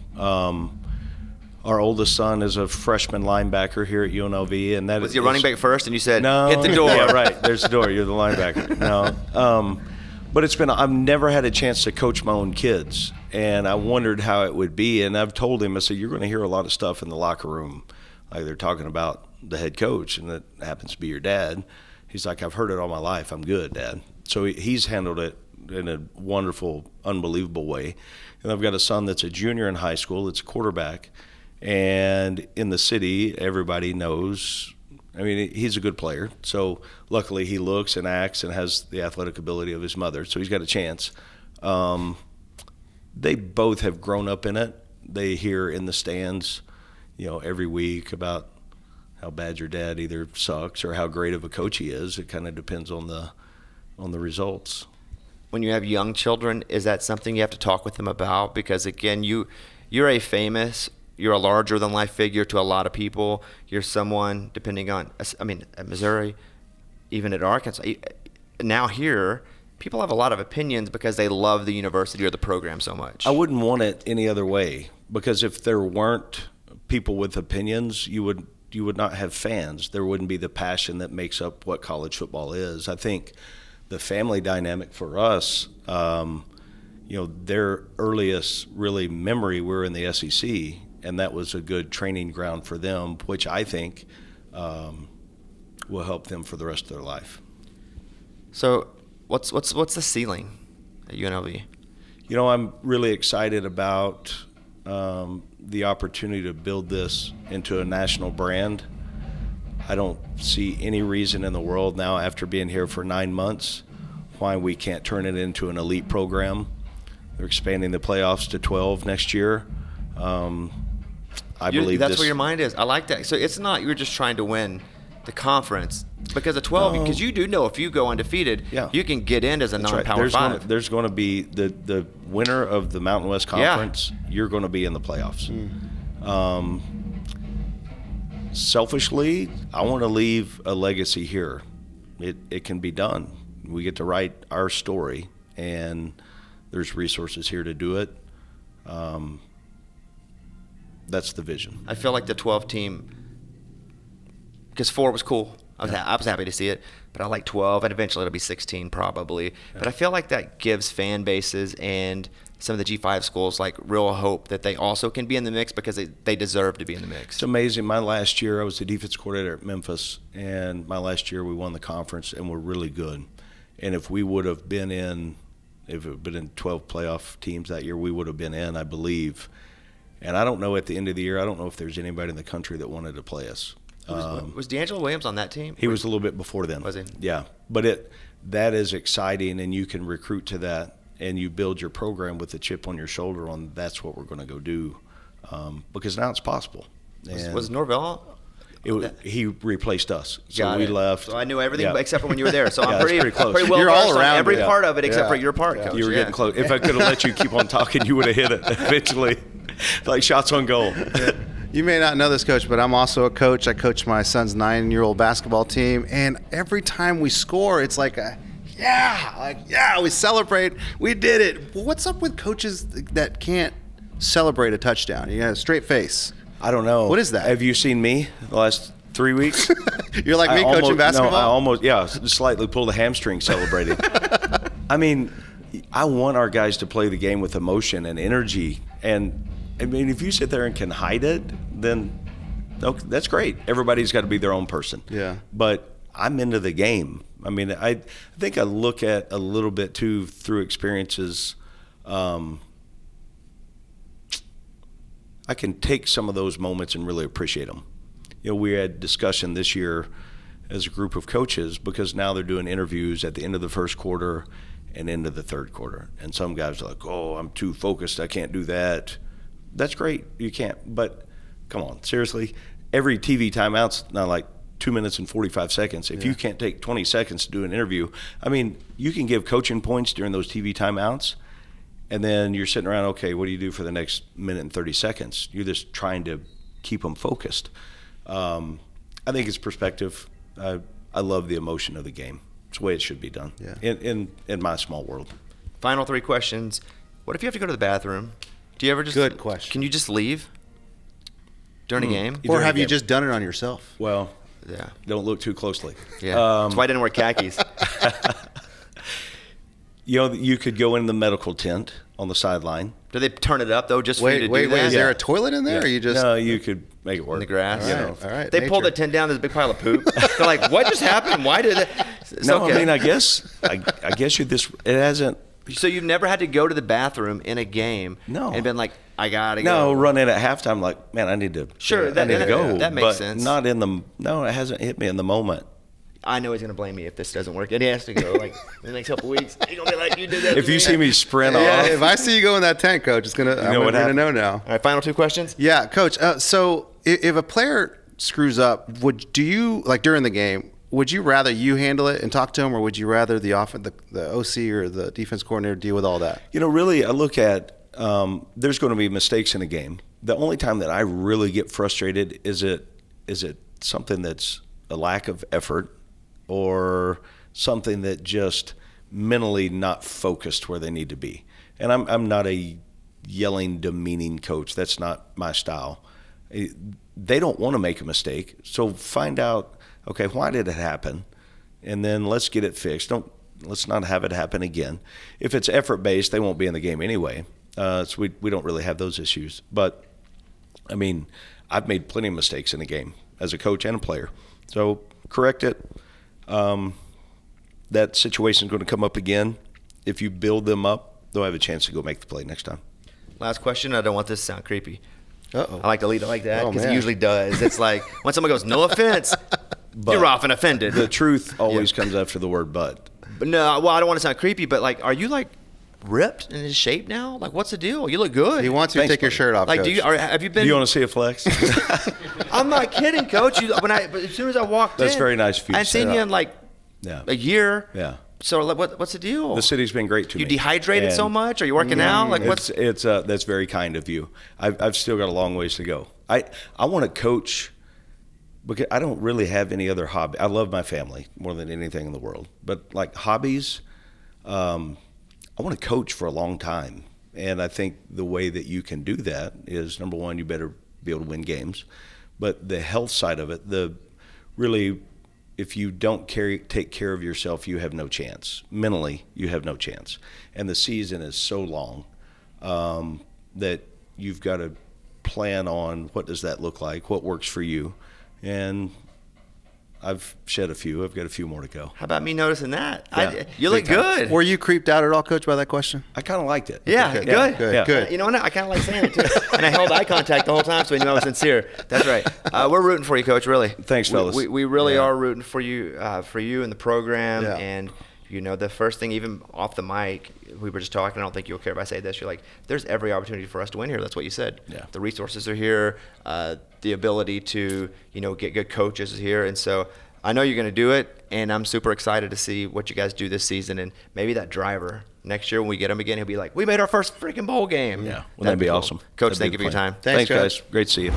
Our oldest son is a freshman linebacker here at UNLV, and that Was he running back first, and you said, no, hit the door? Yeah, right. There's the door. You're the linebacker. No, but I've never had a chance to coach my own kids, and I wondered how it would be. And I've told him, I said, you're going to hear a lot of stuff in the locker room, like they're talking about the head coach, and that happens to be your dad. He's like, I've heard it all my life. I'm good, Dad. So he's handled it in a wonderful, unbelievable way. And I've got a son that's a junior in high school. That's a quarterback. And in the city, everybody knows. I mean, he's a good player. So luckily he looks and acts and has the athletic ability of his mother. So he's got a chance. They both have grown up in it. They hear in the stands, every week about how bad your dad either sucks or how great of a coach he is. It kind of depends on the results. When you have young children, is that something you have to talk with them about? Because again, you're a larger than life figure to a lot of people. You're someone, depending on, at Missouri, even at Arkansas, now here, people have a lot of opinions because they love the university or the program so much. I wouldn't want it any other way, because if there weren't people with opinions, you would not have fans. There wouldn't be the passion that makes up what college football is. I think the family dynamic for us, their earliest really memory, we're in the SEC, and that was a good training ground for them, which I think will help them for the rest of their life. So, what's the ceiling at UNLV? You know, I'm really excited about the opportunity to build this into a national brand. I don't see any reason in the world now, after being here for 9 months, why we can't turn it into an elite program. They're expanding the playoffs to 12 next year. I believe that's where your mind is. I like that. So it's not you're just trying to win the conference, because of 12, because you do know if you go undefeated, you can get in as a non-power 5. There's going to be the winner of the Mountain West Conference. You're going to be in the playoffs. Selfishly, I want to leave a legacy here. It can be done. We get to write our story, and there's resources here to do it. That's the vision. I feel like the 12 team, because 4 was cool. I was happy to see it, but I like 12, and eventually it'll be 16 probably. Yeah. But I feel like that gives fan bases and some of the G5 schools like real hope that they also can be in the mix, because they deserve to be in the mix. It's amazing. My last year, I was the defense coordinator at Memphis, and my last year we won the conference and we're really good. And if we would have been in, if it had been in 12 playoff teams that year, we would have been in, I believe. And I don't know, at the end of the year, I don't know if there's anybody in the country that wanted to play us. Was D'Angelo Williams on that team? He was a little bit before then. Was he? Yeah. But that is exciting, and you can recruit to that, and you build your program with a chip on your shoulder on that's what we're going to go do, because now it's possible. Was Norvell? He replaced us, so Got we it. left. So I knew everything except for when you were there. So I'm pretty close. Pretty well You're all versed on around every it. part of it except for your part, Coach. You were getting close. If I could have let you keep on talking, you would have hit it eventually, like shots on goal. You may not know this, Coach, but I'm also a coach. I coach my son's 9-year-old basketball team, and every time we score, it's like we celebrate. We did it. What's up with coaches that can't celebrate a touchdown? You got a straight face. I don't know. What is that? Have you seen me the last 3 weeks? You're like me coaching basketball? No, I almost, slightly pulled a hamstring celebrating. I mean, I want our guys to play the game with emotion and energy. And, I mean, if you sit there and can hide it, then okay, that's great. Everybody's got to be their own person. Yeah. But I'm into the game. I mean, I think I look at a little bit, too, through experiences. I can take some of those moments and really appreciate them. You know, we had discussion this year as a group of coaches, because now they're doing interviews at the end of the first quarter and into the third quarter. And some guys are like, oh, I'm too focused, I can't do that. That's great, you can't. But come on, seriously, every TV timeout's not like 2 minutes and 45 seconds. If you can't take 20 seconds to do an interview, I mean, you can give coaching points during those TV timeouts, and then you're sitting around, okay, what do you do for the next minute and 30 seconds? You're just trying to keep them focused. I think it's perspective. I love the emotion of the game. It's the way it should be done in my small world. Final 3 questions. What if you have to go to the bathroom? Do you ever just Good question. Can you just leave during a game? Or have you just done it on yourself? Well, Yeah. don't look too closely. Yeah. That's why I didn't wear khakis. You know, you could go in the medical tent on the sideline. Do they turn it up though, just for you to do that? Is there a toilet in there? Or you just No, you could make it work. in the grass? All right, all right. They pull the nature. tent down. There's a big pile of poop. They're like, "What just happened? Why did it?" It's No, okay. I mean, I guess you this. It hasn't. So you've never had to go to the bathroom in a game No. and been like, I gotta No, go. run in at halftime like, man, I need to. Sure, I need to go. that makes but sense. Not in the. No, it hasn't hit me in the moment. I know he's gonna blame me if this doesn't work, and he has to go like in the next couple weeks. He's gonna be like, "You did that." If to you see me sprint off, Yeah, if I see you go in that tent, Coach, I'm what gonna happened? know now. All right, final 2 questions. Yeah, Coach. So if a player screws up, do you like during the game? Would you rather you handle it and talk to him, or would you rather the OC or the defense coordinator deal with all that? You know, really, I look at there's going to be mistakes in a game. The only time that I really get frustrated is it something that's a lack of effort or something that just mentally not focused where they need to be. And I'm not a yelling, demeaning coach. That's not my style. They don't want to make a mistake, so find out, okay, why did it happen? And then let's get it fixed. Let's not have it happen again. If it's effort-based, they won't be in the game anyway. So we don't really have those issues. But, I mean, I've made plenty of mistakes in a game as a coach and a player. So correct it. That situation is going to come up again. If you build them up, they'll have a chance to go make the play next time. Last question. I don't want this to sound creepy. Uh-oh. I like to lead it like that Oh, because it man. usually does. It's like when someone goes, no offense, you're often offended. The truth always comes after the word but. But no, well, I don't want to sound creepy, but like, are you like ripped and in shape now? Like, what's the deal? You look good. He wants you to Thanks, take your buddy. shirt off, Like, Coach. have you Do been? you want to see a flex? I'm not kidding, Coach. But as soon as I walked That's in, very nice of you I to hadn't say seen that. you in like Yeah. a year. Yeah. So like, what's the deal? The city's been great to You me. dehydrated so And much? Are you working out? Like, what's? It's that's very kind of you. I've still got a long ways to go. I want to coach because I don't really have any other hobby. I love my family more than anything in the world. But like hobbies, I want to coach for a long time. And I think the way that you can do that is, number one, you better be able to win games. But the health side of it, if you don't take care of yourself, you have no chance. Mentally, you have no chance. And the season is so long that you've got to plan on what does that look like, what works for you. And I've shed a few. I've got a few more to go. How about me noticing that? Yeah, You look big time. good. Were you creeped out at all, Coach, by that question? I kind of liked it. Yeah, Okay. good. Good. Yeah. Good. You know what? I kind of like saying it too. And I held eye contact the whole time, so he knew I was sincere. That's right. We're rooting for you, Coach. Really. Thanks, fellas. We really are rooting for you and the program. Yeah. And the first thing, even off the mic, we were just talking. I don't think you'll care if I say this. You're like, there's every opportunity for us to win here. That's what you said. Yeah. The resources are here. The ability to get good coaches is here, and so. I know you're going to do it, and I'm super excited to see what you guys do this season. And maybe that driver next year when we get him again, he'll be like, "We made our first freaking bowl game." Yeah, well, that'd be cool. awesome. Coach, That'd thank be you for your fun. time. Thanks, Coach. guys. Great to see you.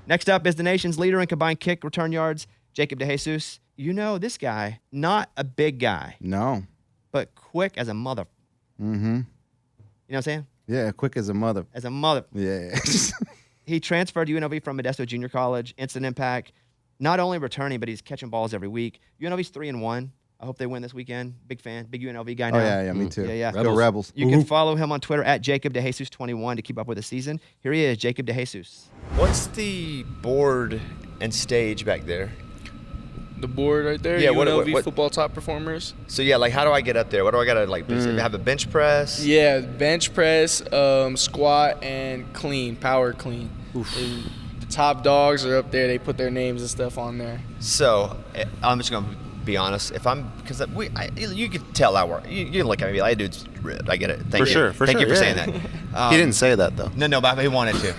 Next up is the nation's leader in combined kick return yards, Jacob DeJesus. You know this guy, not a big guy, No. but quick as a mother. Mm-hmm. You know what I'm saying? Yeah, quick as a mother. As a mother. Yeah. He transferred to UNLV from Modesto Junior College, instant impact. Not only returning, but he's catching balls every week. UNLV's 3-1. I hope they win this weekend. Big fan, big UNLV guy now. Oh, yeah, me too. Yeah, yeah. Go Rebels. You can follow him on Twitter at Jacob DeJesus21 to keep up with the season. Here he is, Jacob DeJesus. What's the board and stage back there? The board right there. Yeah, UNLV what- football top performers. So yeah, like how do I get up there? What do I gotta have a bench press? Yeah, bench press, squat, and clean, power clean. The top dogs are up there. They put their names and stuff on there. So I'm just gonna be honest. If I'm because you could tell I work. You can look at me and be like, "That dude's ripped." I get it. Thank For you. sure, for Thank sure, you for yeah. saying that. He didn't say that, though. No, but he wanted to.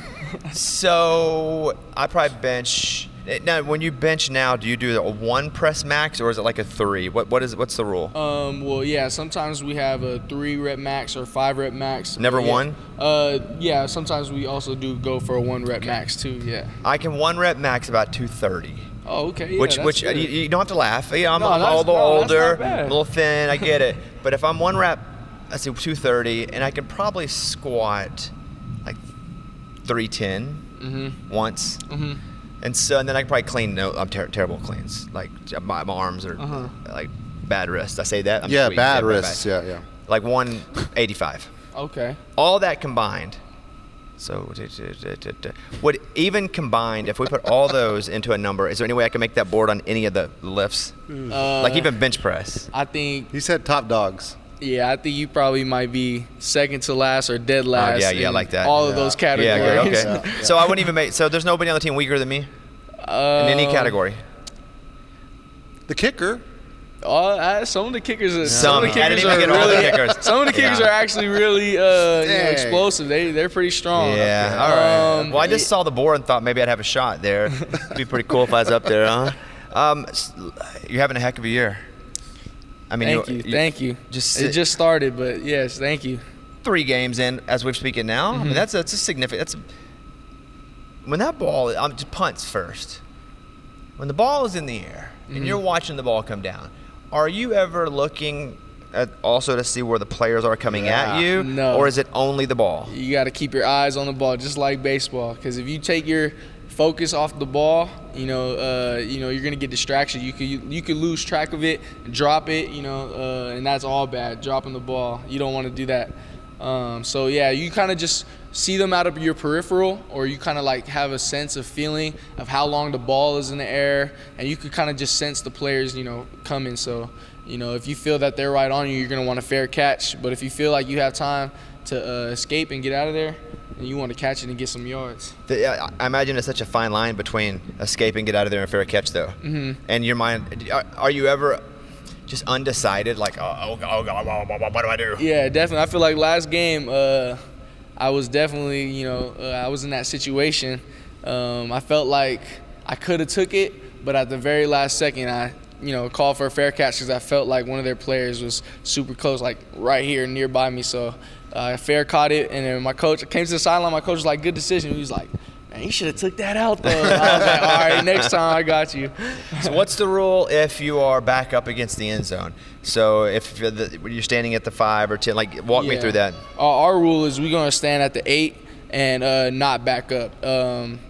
So I probably bench. Now, when you bench now, do you do a 1 press max or is it like a 3? What's the rule? Well, yeah. Sometimes we have a 3 rep max or 5 rep max. Never yeah. 1? Yeah. Sometimes we also do go for a 1 rep max too. Yeah. I can 1 rep max about 230. Oh, okay. Yeah, which that's you, good. you don't have to laugh. Yeah, I'm No, a that's- little no, that's older, not bad. a little thin. I get it. But if I'm 1 rep, let's say 230, and I can probably squat like 310 once. And then I can probably clean. No, I'm terrible at cleans. Like my arms are like bad wrists. I say that. I'm Yeah, sweet. bad right wrists. back. Yeah. Like 185. Okay. All that combined. So would even combined, if we put all those into a number, is there any way I can make that board on any of the lifts? Like even bench press? I think. He said top dogs. Yeah, I think you probably might be second to last or dead last. yeah, in like that. All of those categories. Yeah, good, okay. So I wouldn't even make. So there's nobody on the team weaker than me in any category. The kicker. Some of the kickers are Some. of the I didn't kickers even are get all the really kickers. some of the kickers Yeah. are actually really Dang. explosive. They're pretty strong. Yeah. All right. Well, I just saw the board and thought maybe I'd have a shot there. It'd be pretty cool if I was up there, huh? You're having a heck of a year. I mean, Thank you. Just It just started, but yes, thank you. 3 games in as we're speaking now. I mean, that's a significant. When that ball, just punts first. When the ball is in the air and you're watching the ball come down, are you ever looking at also to see where the players are coming at you? No. Or is it only the ball? You got to keep your eyes on the ball, just like baseball. Because if you take your focus off the ball, you're gonna get distraction. You could lose track of it, drop it, and that's all bad. Dropping the ball, you don't want to do that. So yeah, you kind of just see them out of your peripheral, or you kind of like have a sense of feeling of how long the ball is in the air, and you could kind of just sense the players, coming. So, if you feel that they're right on you, you're going to want a fair catch. But if you feel like you have time to escape and get out of there, and you want to catch it and get some yards. I imagine it's such a fine line between escape and get out of there and fair catch, though. Mm-hmm. And your mind, are you ever just undecided, like, oh God, what do I do? Yeah, definitely. I feel like last game, I was definitely, I was in that situation. I felt like I could have took it, but at the very last second, I called for a fair catch because I felt like one of their players was super close, like right here nearby me. So I fair caught it, and then my coach came to the sideline. My coach was like, good decision. He was like, man, you should have took that out, though. And I was like, all right, next time I got you. So what's the rule if you are back up against the end zone? So if you're standing at the 5 or 10, like walk me through that. Our rule is we're going to stand at the 8 and not back up.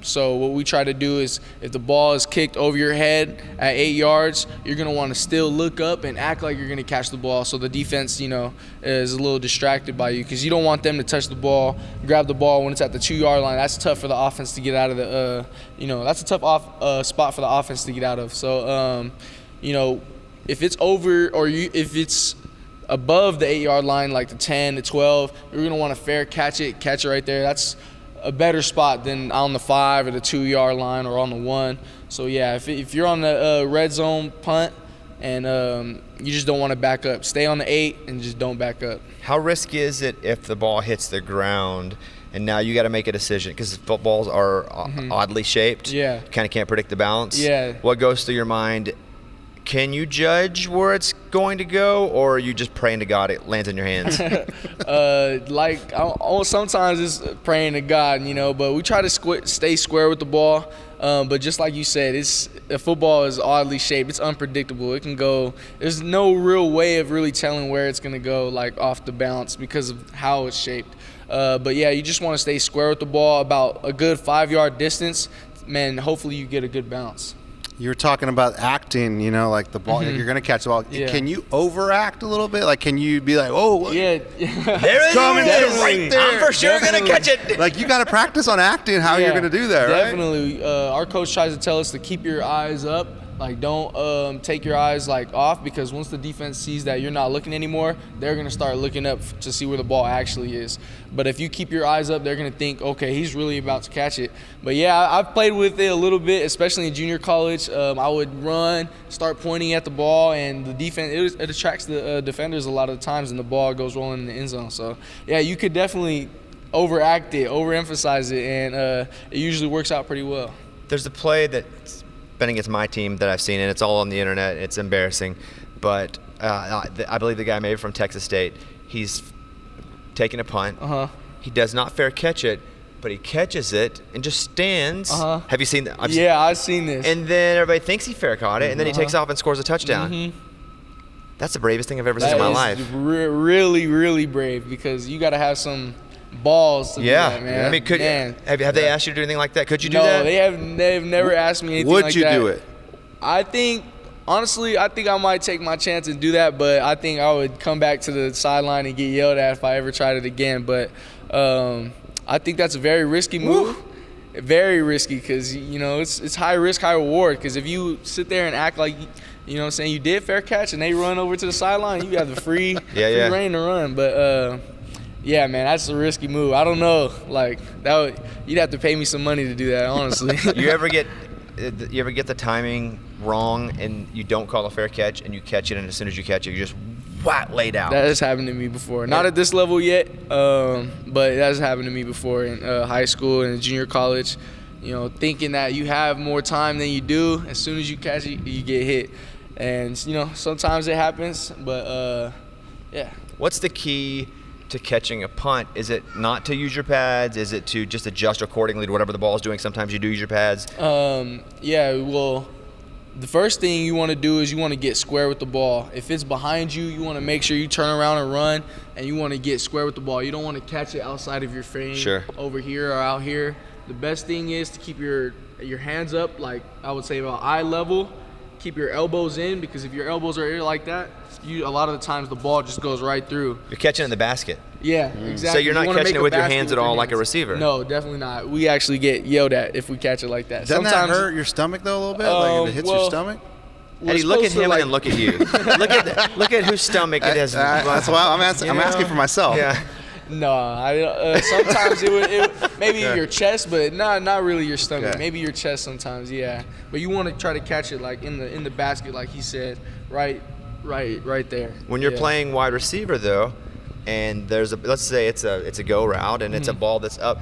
So what we try to do is if the ball is kicked over your head at 8 yards, you're going to want to still look up and act like you're going to catch the ball, so the defense, is a little distracted by you, because you don't want them to touch the ball, grab the ball when it's at the 2-yard line. That's tough for the offense to get out of the, that's a tough spot for the offense to get out of. So, if it's over or if it's above the 8-yard line, like the 10, the 12, you're going to want to fair catch it right there. That's a better spot than on the 5 or the 2-yard line or on the 1. So, yeah, if you're on the red zone punt and you just don't want to back up, stay on the 8 and just don't back up. How risky is it if the ball hits the ground and now you got to make a decision, because footballs are oddly shaped? Yeah. Kind of can't predict the balance. Yeah. What goes through your mind? Can you judge where it's going to go, or are you just praying to God it lands in your hands? Sometimes it's praying to God, but we try to stay square with the ball. But just like you said, football is oddly shaped. It's unpredictable. It can go. There's no real way of really telling where it's going to go, like off the bounce, because of how it's shaped. But yeah, you just want to stay square with the ball about a good 5-yard distance. Man, hopefully you get a good bounce. You were talking about acting, like the ball, you're going to catch the ball. Yeah. Can you overact a little bit? Like, can you be like, oh, Yeah. There it coming is. right there. I'm for sure going to catch it. like you got to practice on acting how you're going to do that, right? Definitely. Our coach tries to tell us to keep your eyes up. Like, don't take your eyes off, because once the defense sees that you're not looking anymore, they're gonna start looking up to see where the ball actually is. But if you keep your eyes up, they're gonna think, okay, he's really about to catch it. But yeah, I've played with it a little bit, especially in junior college. I would run, start pointing at the ball, and the defense it attracts the defenders a lot of the times, and the ball goes rolling in the end zone. So yeah, you could definitely overact it, overemphasize it, and it usually works out pretty well. There's a play that's been against my team that I've seen, and it's all on the internet. It's embarrassing, but I believe the guy maybe from Texas State, he's taking a punt. He does not fair catch it, but he catches it and just stands. Have you seen that? I've seen this. And then everybody thinks he fair caught it, and then he takes off and scores a touchdown. That's the bravest thing I've ever seen in my life. Really, really brave, because you got to have some balls to do that, man. I mean, have they asked you to do anything like that? Could you do that? No, they've never asked me anything like that. Would you do it? I think, honestly, I might take my chance and do that, but I think I would come back to the sideline and get yelled at if I ever tried it again. But I think that's a very risky move. Very risky, because, it's high risk, high reward. Because if you sit there and act like, you did fair catch and they run over to the sideline, you have the free reign to run. But yeah, man, that's a risky move. I don't know, you'd have to pay me some money to do that, honestly. You ever get the timing wrong and you don't call a fair catch and you catch it, and as soon as you catch it, you just laid out? That has happened to me before. Not at this level yet, but it has happened to me before in high school and junior college. Thinking that you have more time than you do. As soon as you catch it, you get hit. And, sometimes it happens, but yeah. What's the key to catching a punt? Is it not to use your pads? Is it to just adjust accordingly to whatever the ball is doing? Sometimes you do use your pads. Well, the first thing you want to do is you want to get square with the ball. If it's behind you, you want to make sure you turn around and run, and you want to get square with the ball. You don't want to catch it outside of your frame, over here or out here. The best thing is to keep your hands up, like I would say about eye level, keep your elbows in, because if your elbows are in like that, a lot of the times the ball just goes right through. You're catching in the basket. Yeah, exactly. So you're not You wanna catching make it a with your basket hands with at all your like a hands. receiver. No, definitely not. We actually get yelled at if we catch it like that. Doesn't Sometimes that hurt your stomach though a little bit? Like if it hits your stomach? Eddie, look at him and then look at you. look at whose stomach it is. That's why I'm asking for myself. Yeah. No, sometimes it would maybe your chest, but not really your stomach. Maybe your chest sometimes, yeah. But you want to try to catch it like in the basket, like he said, right there. When you're playing wide receiver though, and let's say it's a go route and it's a ball that's up,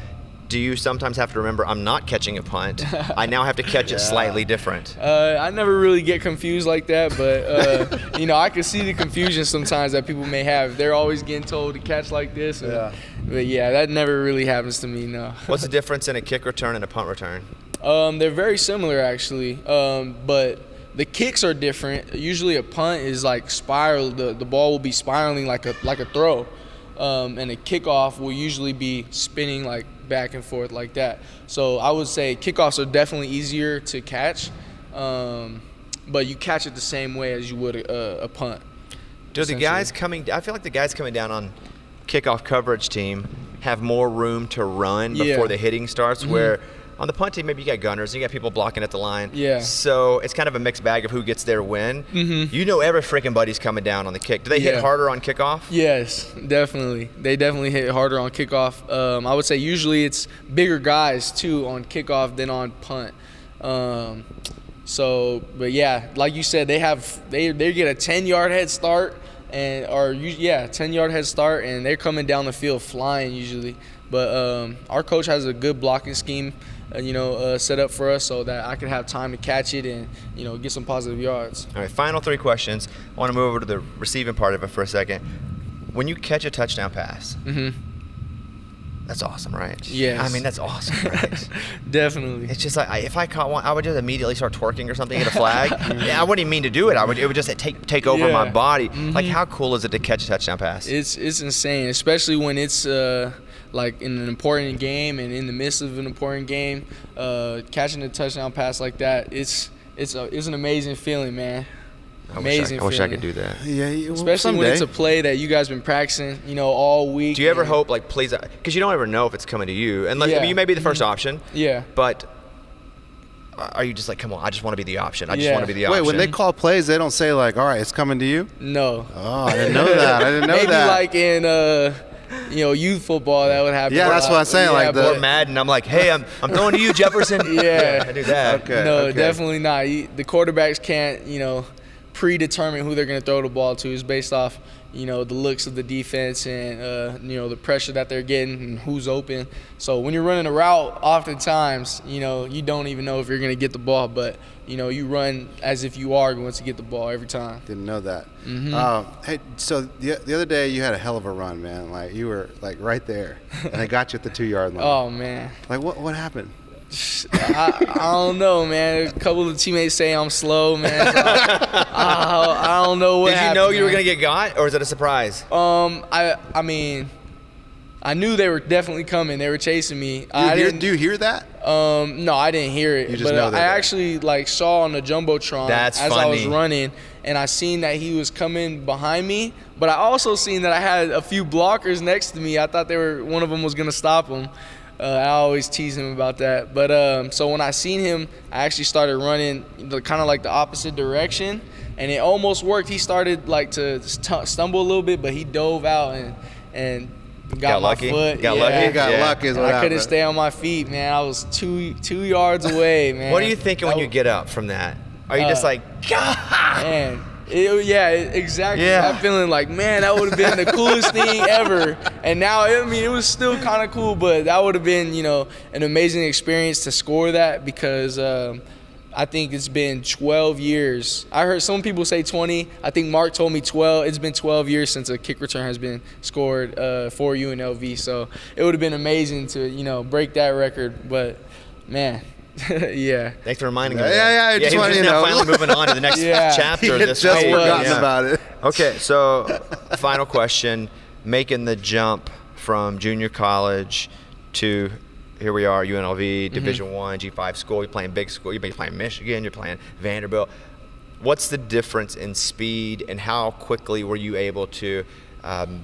do you sometimes have to remember I'm not catching a punt? I now have to catch it slightly different. I never really get confused like that, but I can see the confusion sometimes that people may have. They're always getting told to catch like this. But yeah, that never really happens to me. No. What's the difference in a kick return and a punt return? They're very similar actually, but the kicks are different. Usually a punt is like spiral. The ball will be spiraling like a throw, and a kickoff will usually be spinning like back and forth like that. So I would say kickoffs are definitely easier to catch, but you catch it the same way as you would a punt. I feel like the guys coming down on kickoff coverage team have more room to run before the hitting starts, where on the punt team, maybe you got gunners, and you got people blocking at the line. Yeah. So it's kind of a mixed bag of who gets their win. You know every freaking buddy's coming down on the kick. Do they hit harder on kickoff? Yes, definitely. They definitely hit harder on kickoff. I would say usually it's bigger guys, too, on kickoff than on punt. But yeah, like you said, they get a 10-yard head start, 10-yard head start, and they're coming down the field flying usually. But our coach has a good blocking scheme, set up for us so that I could have time to catch it and, get some positive yards. All right, final 3 questions. I want to move over to the receiving part of it for a second. When you catch a touchdown pass, that's awesome, right? Yes. I mean, that's awesome, right? Definitely. It's just like if I caught one, I would just immediately start twerking or something, get a flag. I wouldn't even mean to do it. It would just take over my body. Like, how cool is it to catch a touchdown pass? It's insane, especially when it's like in an important game and in the midst of an important game, catching a touchdown pass like that, it's an amazing feeling, man. I wish I could do that. Yeah, especially when it's a play that you guys been practicing, all week. Do you ever hope, like, please, because you don't ever know if it's coming to you, and you may be the first option. Yeah. But are you just like, come on, I just want to be the option. I just want to be the option. Wait, when they call plays, they don't say like, all right, it's coming to you? No. Oh, I didn't know that. Maybe like in youth football that would happen. Yeah, that's what I'm saying. Or Madden, I'm like, hey, I'm throwing to you, Jefferson. I do that. Okay. No, definitely not. The quarterbacks can't, predetermine who they're going to throw the ball to. Is based off, the looks of the defense and, the pressure that they're getting and who's open. So when you're running a route, oftentimes, you don't even know if you're going to get the ball, but, you run as if you are going to get the ball every time. Didn't know that. Hey, so the other day you had a hell of a run, man. Like you were like right there, and they got you at the 2-yard line. Oh man! Like what happened? I don't know, man. A couple of teammates say I'm slow, man. So I don't know what happened. Did you know you were gonna get got, or was it a surprise? I mean, I knew they were definitely coming. They were chasing me. Do you hear that? No, I didn't hear it. You just know that. I actually saw on the jumbotron as I was running, and I seen that he was coming behind me. But I also seen that I had a few blockers next to me. I thought one of them was gonna stop him. I always tease him about that. But so when I seen him, I actually started running kind of like the opposite direction, and it almost worked. He started to stumble a little bit, but he dove out and got my lucky. foot. Got lucky. Got lucky. I couldn't stay on my feet, man. I was two yards away, man. What are you thinking when you get up from that? Are you just like, God? Man. Exactly. Yeah. I'm feeling like, man, that would have been the coolest thing ever. And now, it was still kind of cool, but that would have been, an amazing experience to score that because I think it's been 12 years. I heard some people say 20. I think Mark told me 12. It's been 12 years since a kick return has been scored for UNLV. So it would have been amazing to, break that record. But, man. Yeah. Thanks for reminding me. Yeah. I just want to finally moving on to the next chapter of this. Just forgotten about it. Okay, so final question: making the jump from junior college to here we are, UNLV, Division I, G5 school. You're playing big school. You're playing Michigan. You're playing Vanderbilt. what's the difference in speed, and how quickly were you able to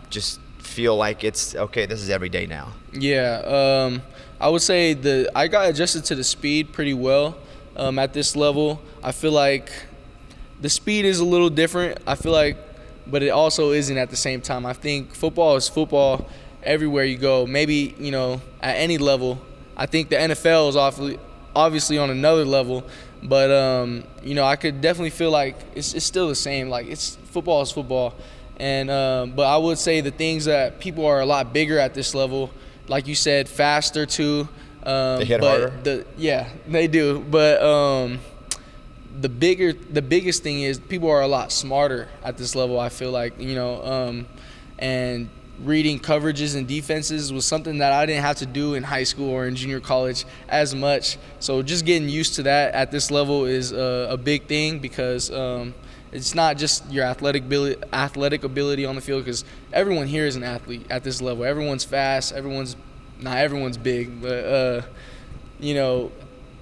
just feel like it's okay, this is every day now? Yeah, I would say I got adjusted to the speed pretty well at this level. I feel like the speed is a little different. I feel like, but it also isn't at the same time. I think football is football everywhere you go. Maybe, at any level. I think the NFL is obviously on another level, but I could definitely feel like it's still the same. Like football is football. And but I would say the things that people are a lot bigger at this level, like you said, faster too. They hit harder. Yeah, they do. But the biggest thing is people are a lot smarter at this level. I feel like and reading coverages and defenses was something that I didn't have to do in high school or in junior college as much. So just getting used to that at this level is a big thing, because it's not just your athletic ability on the field, because everyone here is an athlete at this level. Everyone's fast. Not everyone's big, but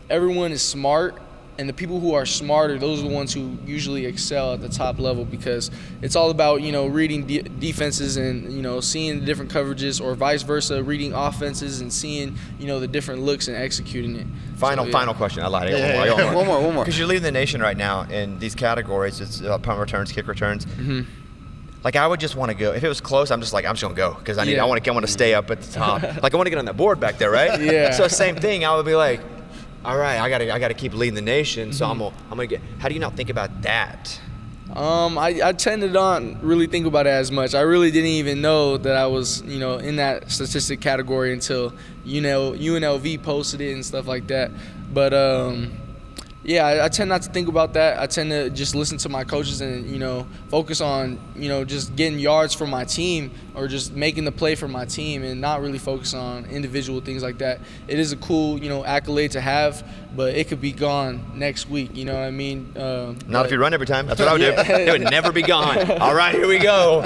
everyone is smart. And the people who are smarter, those are the ones who usually excel at the top level, because it's all about, reading defenses and, seeing the different coverages, or vice versa, reading offenses and seeing, the different looks and executing it. Final question. I lied. I got one more. Because you're leading the nation right now in these categories. It's punt returns, kick returns. Mm-hmm. Like, I would just want to go. If it was close, I'm just going to go, because I want to stay up at the top. Like, I want to get on that board back there, right? Yeah. So same thing. I would be like, all right, I gotta keep leading the nation. So I'm gonna get. How do you not think about that? I tend to not really think about it as much. I really didn't even know that I was, in that statistic category until, UNLV posted it and stuff like that. But I tend not to think about that. I tend to just listen to my coaches and, focus on, just getting yards for my team, or just making the play for my team, and not really focus on individual things like that. It is a cool, accolade to have, but it could be gone next week. You know what I mean? Not if you run every time. That's what I would do. It would never be gone. All right, here we go.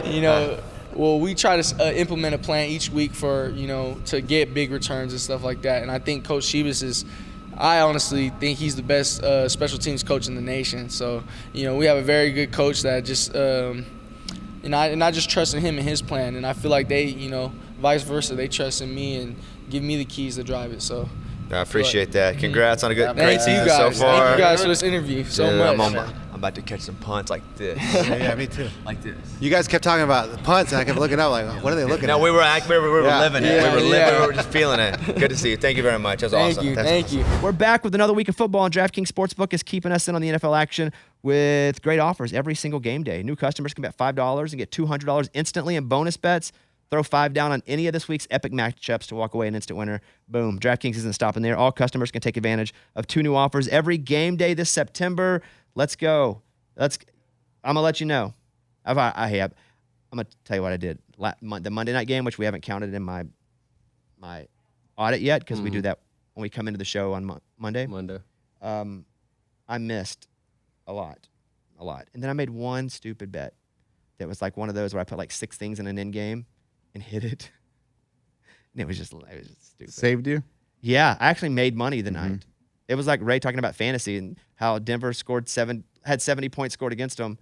Well, we try to implement a plan each week for, to get big returns and stuff like that. And I think Coach Shebas I honestly think he's the best special teams coach in the nation. So, we have a very good coach that just, and I just trust in him and his plan. And I feel like they, vice versa, they trust in me and give me the keys to drive it. So I appreciate that. Congrats on a great season so far. Thank you guys for this interview so much. I'm about to catch some punts like this. Yeah, me too. Like this. You guys kept talking about the punts, and I kept looking up like, what are they looking at? No, we were living it. Yeah, We were just feeling it. Good to see you. Thank you very much. That was awesome. Thank you. We're back with another week of football, and DraftKings Sportsbook is keeping us in on the NFL action with great offers every single game day. New customers can bet $5 and get $200 instantly in bonus bets. Throw $5 down on any of this week's epic matchups to walk away an instant winner. Boom. DraftKings isn't stopping there. All customers can take advantage of 2 new offers every game day this September. Let's go. I'm going to let you know. I'm going to tell you what I did. The Monday night game, which we haven't counted in my audit yet, because we do that when we come into the show on Monday. I missed a lot. And then I made one stupid bet that was like one of those where I put like 6 things in an end game and hit it. And it was just stupid. Saved you? Yeah, I actually made money the night. It was like Ray talking about fantasy and how Denver had 70 points scored against them,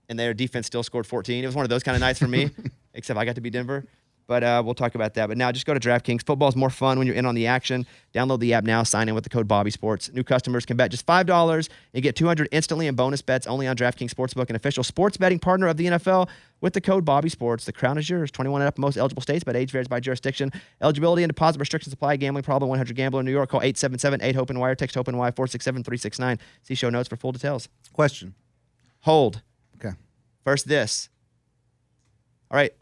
and their defense still scored 14. It was one of those kind of nights for me, except I got to be Denver. But we'll talk about that. But now just go to DraftKings. Football is more fun when you're in on the action. Download the app now. Sign in with the code BobbySports. New customers can bet just $5 and get $200 instantly in bonus bets only on DraftKings Sportsbook, an official sports betting partner of the NFL. With the code BobbySports, the crown is yours. 21 and up in most eligible states, but age varies by jurisdiction. Eligibility and deposit restrictions apply. Gambling problem? 1-800-GAMBLER in New York. Call 877-8-HOPE-NY. Text HOPE-NY 467-369. See show notes for full details. Question. Hold. Okay. First this. All right.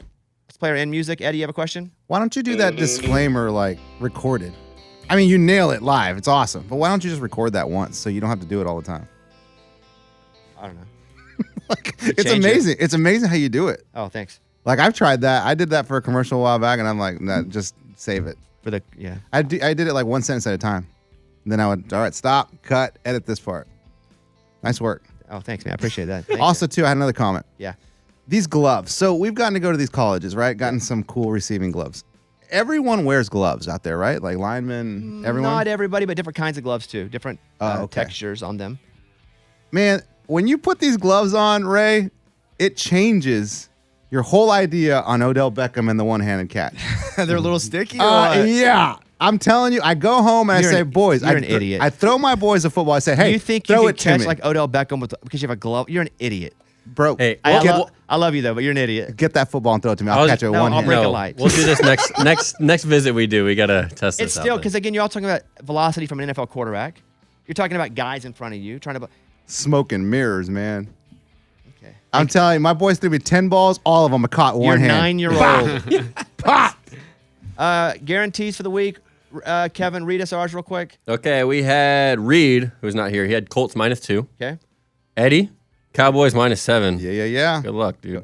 Let's play our end music. Eddie, you have a question? Why don't you do that disclaimer like recorded? I mean, you nail it live. It's awesome. But why don't you just record that once so you don't have to do it all the time? I don't know. It's amazing. It's amazing how you do it. Oh, thanks. Like, I've tried that. I did that for a commercial a while back, and I'm like, nah, just save it. I did it like one sentence at a time. And then I would, all right, stop, cut, edit this part. Nice work. Oh, thanks, man. I appreciate that. Also, too, I had another comment. Yeah. These gloves. So we've gotten to go to these colleges, right? Gotten some cool receiving gloves. Everyone wears gloves out there, right? Like linemen, everyone? Not everybody, but different kinds of gloves, too. Different textures on them. Man, when you put these gloves on, Ray, it changes your whole idea on Odell Beckham and the one-handed catch. They're a little sticky. Or what? Yeah. I'm telling you, I go home and I say, boys, you're an idiot. I throw my boys a football. I say, hey, you think throw you it can to catch me. like Odell Beckham because you have a glove? You're an idiot. Bro, Hey, I love you though, but you're an idiot. get that football and throw it to me. I'll catch it with one I'll hand. break a light. We'll do this next visit we do. We gotta test this It's out. still then. because again, you're all talking about velocity from an NFL quarterback. You're talking about guys in front of you trying to. Smoke and mirrors, man. Okay. I'm telling you, my boys threw me 10 balls. All of them are caught with You're one hand. 9-year-old. Pop! Guarantees for the week. Kevin, read us ours real quick. Okay, we had Reed, who's not here. He had Colts -2. Okay. Eddie, Cowboys -7. Yeah. Good luck, dude.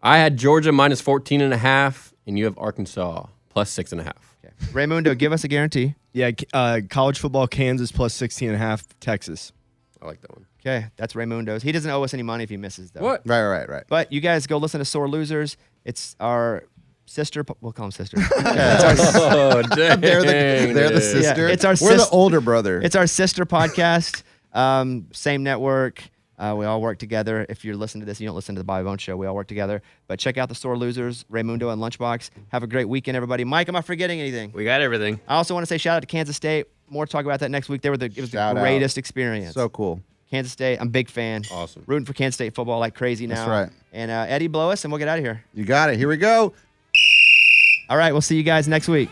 I had Georgia -14.5, and you have Arkansas +6.5. Okay. Raymundo, give us a guarantee. Yeah, college football, Kansas +16.5, Texas. I like that one. Okay, that's Raymundo's. He doesn't owe us any money if he misses though. What? Right. But you guys go listen to Sore Losers. It's our sister. We'll call him sister. Oh, dang. They're the dude. sister. it's our We're the sis- older brother. It's our sister podcast. Same network. We all work together. If you're listening to this, you don't listen to the Bobby Bones Show. We all work together. But check out the Sore Losers, Raymundo and Lunchbox. Have a great weekend, everybody. Mike, am I forgetting anything? We got everything. I also want to say shout out to Kansas State. More to talk about that next week. It was Shout the out. greatest experience. So cool. Kansas State, I'm a big fan. Awesome. Rooting for Kansas State football like crazy now. That's right. And Eddie, blow us, and we'll get out of here. You got it. Here we go. All right, we'll see you guys next week.